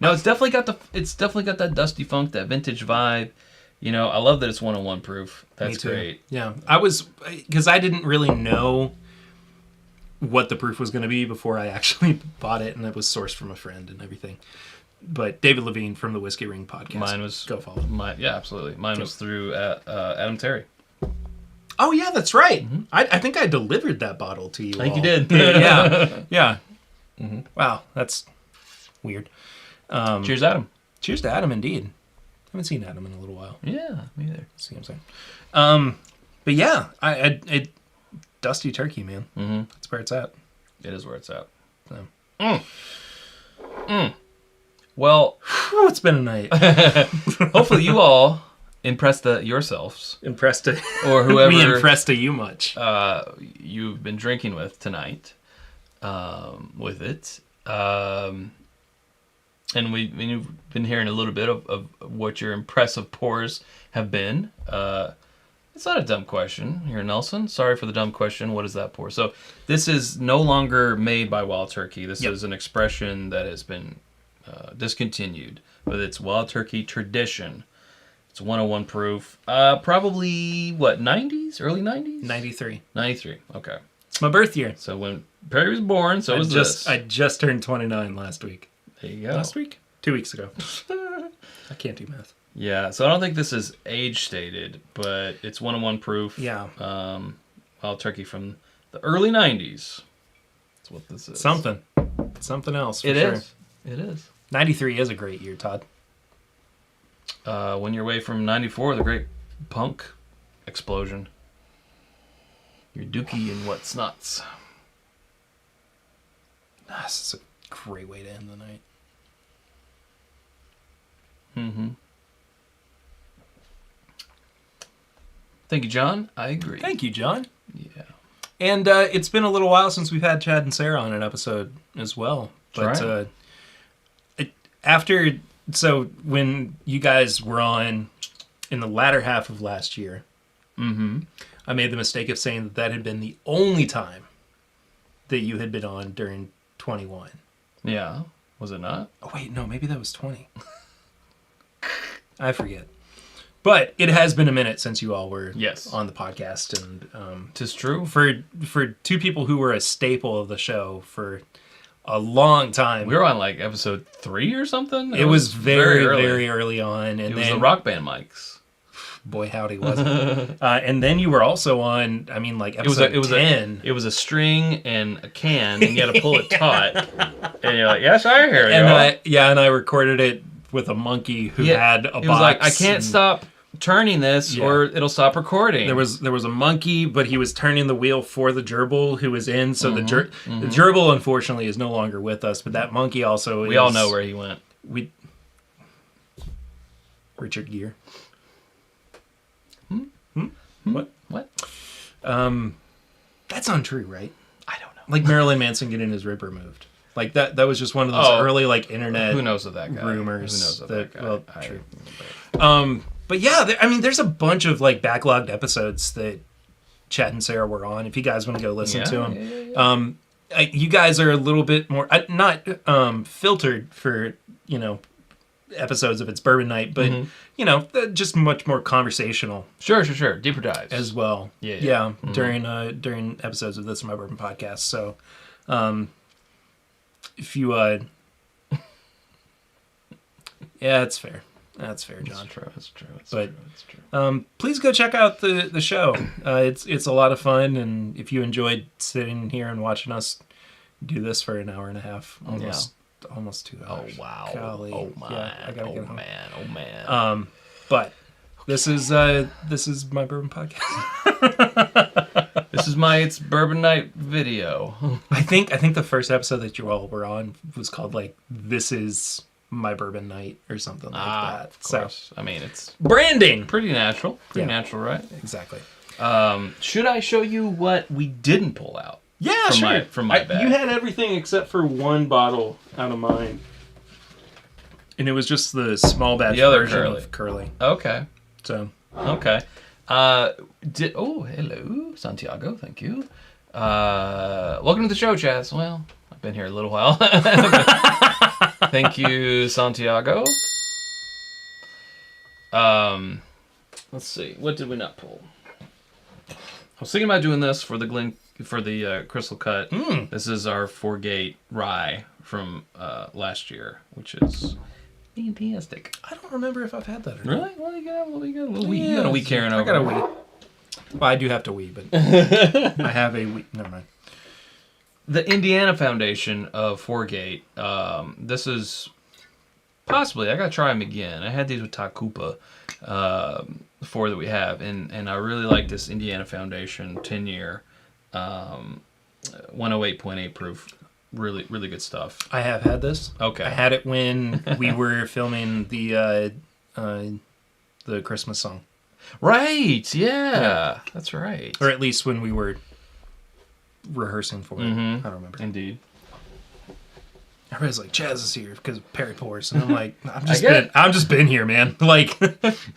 No, it's definitely got that dusty funk, that vintage vibe. You know, I love that it's 101 proof. That's great. Yeah. Because I didn't really know what the proof was going to be before I actually bought it, and it was sourced from a friend and everything. But David Levine from the Whiskey Ring podcast. Mine was... Go follow. Yeah, absolutely. Mine was through Adam Terry. Oh, yeah, that's right. Mm-hmm. I think I delivered that bottle to you. I think you did. Yeah. Mm-hmm. Wow, that's weird. Cheers, Adam. Cheers to Adam, indeed. Haven't seen Adam in a little while. Yeah, me either. See what I'm saying? But yeah, I dusty turkey, man. Mm-hmm. That's where it's at. It is where it's at. So. Well, it's been a night. Hopefully you all impressed yourselves. Impressed or whoever we impressed you much. You've been drinking with tonight. With it. And we've been hearing a little bit of what your impressive pours have been. It's not a dumb question here, Nelson. Sorry for the dumb question. What is that pour? So this is no longer made by Wild Turkey. This is an expression that has been discontinued. But it's Wild Turkey Tradition. It's 101 proof. Probably, 90s? Early 90s? 93. 93, okay. It's my birth year. So when Perry was born, so was this. I just turned 29 last week. There you go. Last week? 2 weeks ago. I can't do math. Yeah, so I don't think this is age stated, but it's 101 proof. Yeah. Wild Turkey from the early 90s. That's what this is. Something else, for sure. It is. 93 is a great year, Todd. When you're away from 94, the great punk explosion. Your dookie and what's nuts. This is a great way to end the night. Mm-hmm. Thank you, John. I agree. Thank you, John. Yeah. And it's been a little while since we've had Chad and Sarah on an episode as well. But right. So when you guys were on in the latter half of last year, I made the mistake of saying that had been the only time that you had been on during 21. Yeah. Was it not? Oh, wait, no, maybe that was 20. I forget. But it has been a minute since you all were on the podcast. And 'tis true. For two people who were a staple of the show for a long time. We were on like episode 3 or something. It was very early on. And it was the Rock Band mics. Boy, howdy, was it. And then you were also on, episode 10. It was a string and a can, and you had to pull it taut. And you're like, yes, I hear you. And I recorded it with a monkey who had a box. It was like, I can't stop turning this or it'll stop recording. There was a monkey, but he was turning the wheel for the gerbil who was in. So the gerbil, unfortunately, is no longer with us, but that monkey also We all know where he went. Richard Gere. What? That's untrue, right? I don't know. Like Marilyn Manson getting his rib removed. Like that was just one of those early internet Who knows of that guy? rumors. Who knows of that guy? Well, true. But yeah, there's a bunch of backlogged episodes that Chad and Sarah were on. If you guys want to go listen to them, you guys are a little bit more not filtered for episodes of It's Bourbon Night, but just much more conversational. Sure. Deeper dives as well. Yeah. During episodes of This My Bourbon podcast. So, if you, yeah, it's fair. That's fair, John. That's true. Please go check out the show. It's a lot of fun, and if you enjoyed sitting here and watching us do this for an hour and a half, almost 2 hours. Oh wow! Golly. Oh my! Yeah, I gotta get home. Oh man! But this is my bourbon podcast. This is my It's Bourbon Night video. I think the first episode that you all were on was called like "This Is My Bourbon Night" or something like that. Of course. So, I mean, it's branding. pretty natural. Pretty natural, right? Exactly. Should I show you what we didn't pull out? Yeah, sure. From my bag. You had everything except for one bottle out of mine. And it was just the small batch other version of Curly. Okay. So. Okay. Hello, Santiago. Thank you. Welcome to the show, Chaz. Well, I've been here a little while. Thank you, Santiago. Let's see. What did we not pull? I was thinking about doing this for the Crystal Cut. This is our 4-gate rye from last year, which is fantastic. I don't remember if I've had that or not. Really? Well, you got a little wee. You got a wee carrying over. I got a wee. Well, I do have to wee, but I have a wee. Never mind. The Indiana Foundation of 4-gate. This is possibly, I gotta try them again. I had these with Takupa, 4 that we have, and I really like this Indiana Foundation 10-year, 108.8 proof. Really, really good stuff. I have had this. Okay. I had it when we were filming the Christmas song. Right. Yeah. That's right. Or at least when we were rehearsing for it. I don't remember. Indeed. Everybody's like, Chaz is here because of Perry Pours. And I'm like, I'm just been here, man. Like,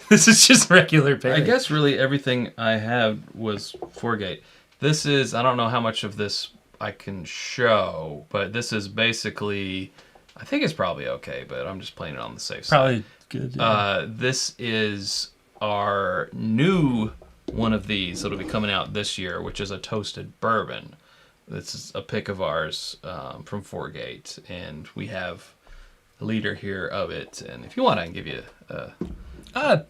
this is just regular Perry. I guess really everything I had was 4-gate. This is, I don't know how much of this I can show, but this is basically, I think it's probably okay, but I'm just playing it on the safe side. Probably good. Yeah. This is our new one of these that'll be coming out this year, which is a toasted bourbon. This is a pick of ours from 4-gate, and we have a liter here of it. And if you want, I can give you a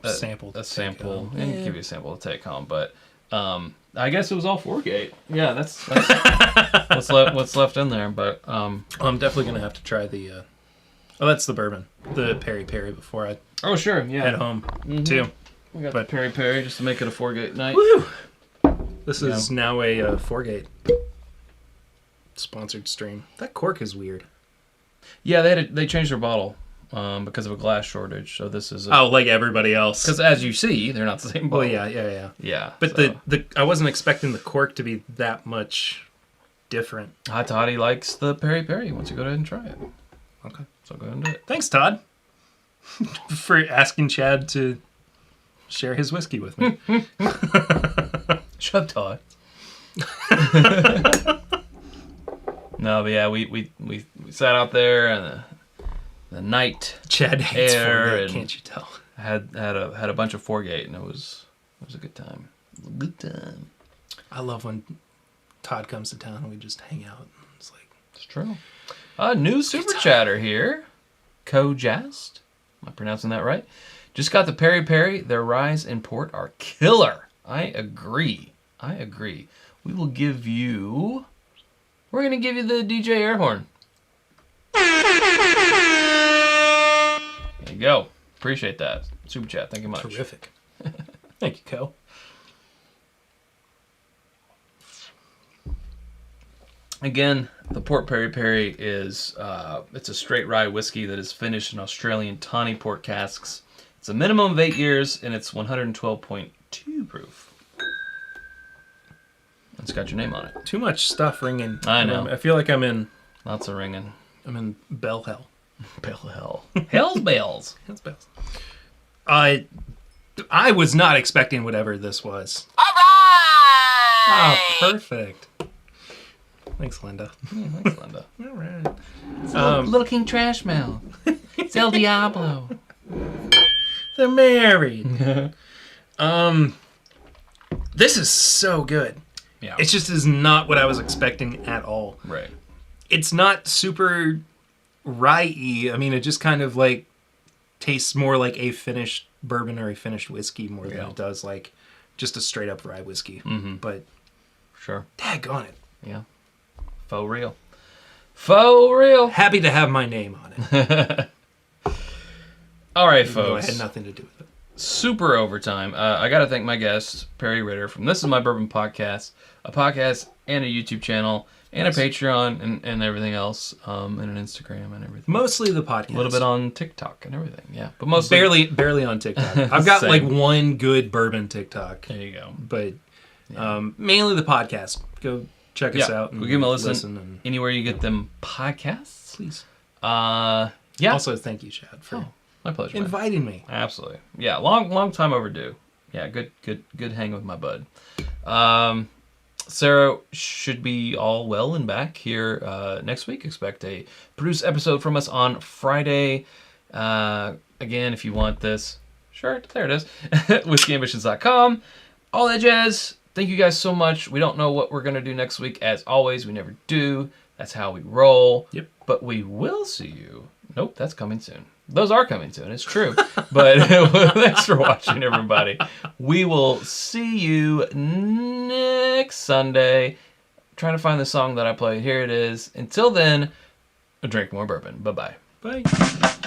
sample. A sample, and give you a sample to take home. But I guess it was all 4-gate. Yeah, that's what's left in there. But I'm definitely gonna have to try the. That's the bourbon, the Perry before I. Oh sure, yeah. Head home too. We got the Perry just to make it a 4-gate night. Woo! This is now a 4-gate sponsored stream. That cork is weird. Yeah, they changed their bottle because of a glass shortage. So this is like everybody else. Because as you see, they're not the same bottle. Well, yeah. But so. the I wasn't expecting the cork to be that much different. Toddy likes the Perry. Why don't you go ahead and try it? Okay. So go ahead and do it. Thanks, Todd, for asking Chad to share his whiskey with me. Shut up, Todd. No, but yeah, we sat out there and the night Chad hates air 4-gate, and can't you tell? had a bunch of 4-gate, and it was a good time. Good time. I love when Todd comes to town and we just hang out. It's like it's true. New super chatter here. Kojast. Am I pronouncing that right? Just got the Perry. Their rise and port are killer. I agree. We will give you. We're gonna give you the DJ air horn. There you go. Appreciate that. Super chat. Thank you much. Terrific. Thank you, Co. Again, the Port Perry is it's a straight rye whiskey that is finished in Australian tawny port casks. It's a minimum of 8 years, and it's 112.2 proof. It's got your name on it. Too much stuff ringing. I know. I feel like I'm in Lots of ringing. bell hell. Bell hell. Hell's bells. Hell's bells. I was not expecting whatever this was. All right. Oh, perfect. Thanks, Linda. Yeah, thanks, Linda. All right. Little King Trash Mouth. It's El Diablo. They're married. This is so good. Yeah. It just is not what I was expecting at all. Right. It's not super rye-y. I mean, it just kind of like tastes more like a finished bourbon or a finished whiskey more than Yeah. it does like just a straight up rye whiskey. Mm-hmm. But Sure. daggone it. Yeah. Faux real. Faux real. Happy to have my name on it. All right, Even though I folks. had nothing to do with it. Super overtime. I got to thank my guest, Perry Ritter, from This Is My Bourbon Podcast, a podcast and a YouTube channel, and a Patreon and everything else, and an Instagram and everything. Mostly the podcast. A little bit on TikTok and everything, yeah. But mostly... Barely on TikTok. I've got Same. like one good bourbon TikTok, There you go. but mainly the podcast. Go check us out. Go And give them a listen, and anywhere you get them podcasts. please. Yeah. Also, thank you, Chad, for My pleasure, man. inviting me. Absolutely. Yeah, long time overdue. Yeah, good hang with my bud. Sarah should be all well and back here next week. Expect a produced episode from us on Friday. Again, if you want this shirt, there it is. WhiskeyAmbitions.com. All that jazz. Thank you guys so much. We don't know what we're going to do next week. As always, we never do. That's how we roll. Yep. But we will see you. Nope, that's coming soon. Those are coming soon. It's true. But thanks for watching, everybody. We will see you next Sunday. I'm trying to find the song that I played. Here it is. Until then, drink more bourbon. Bye-bye. Bye.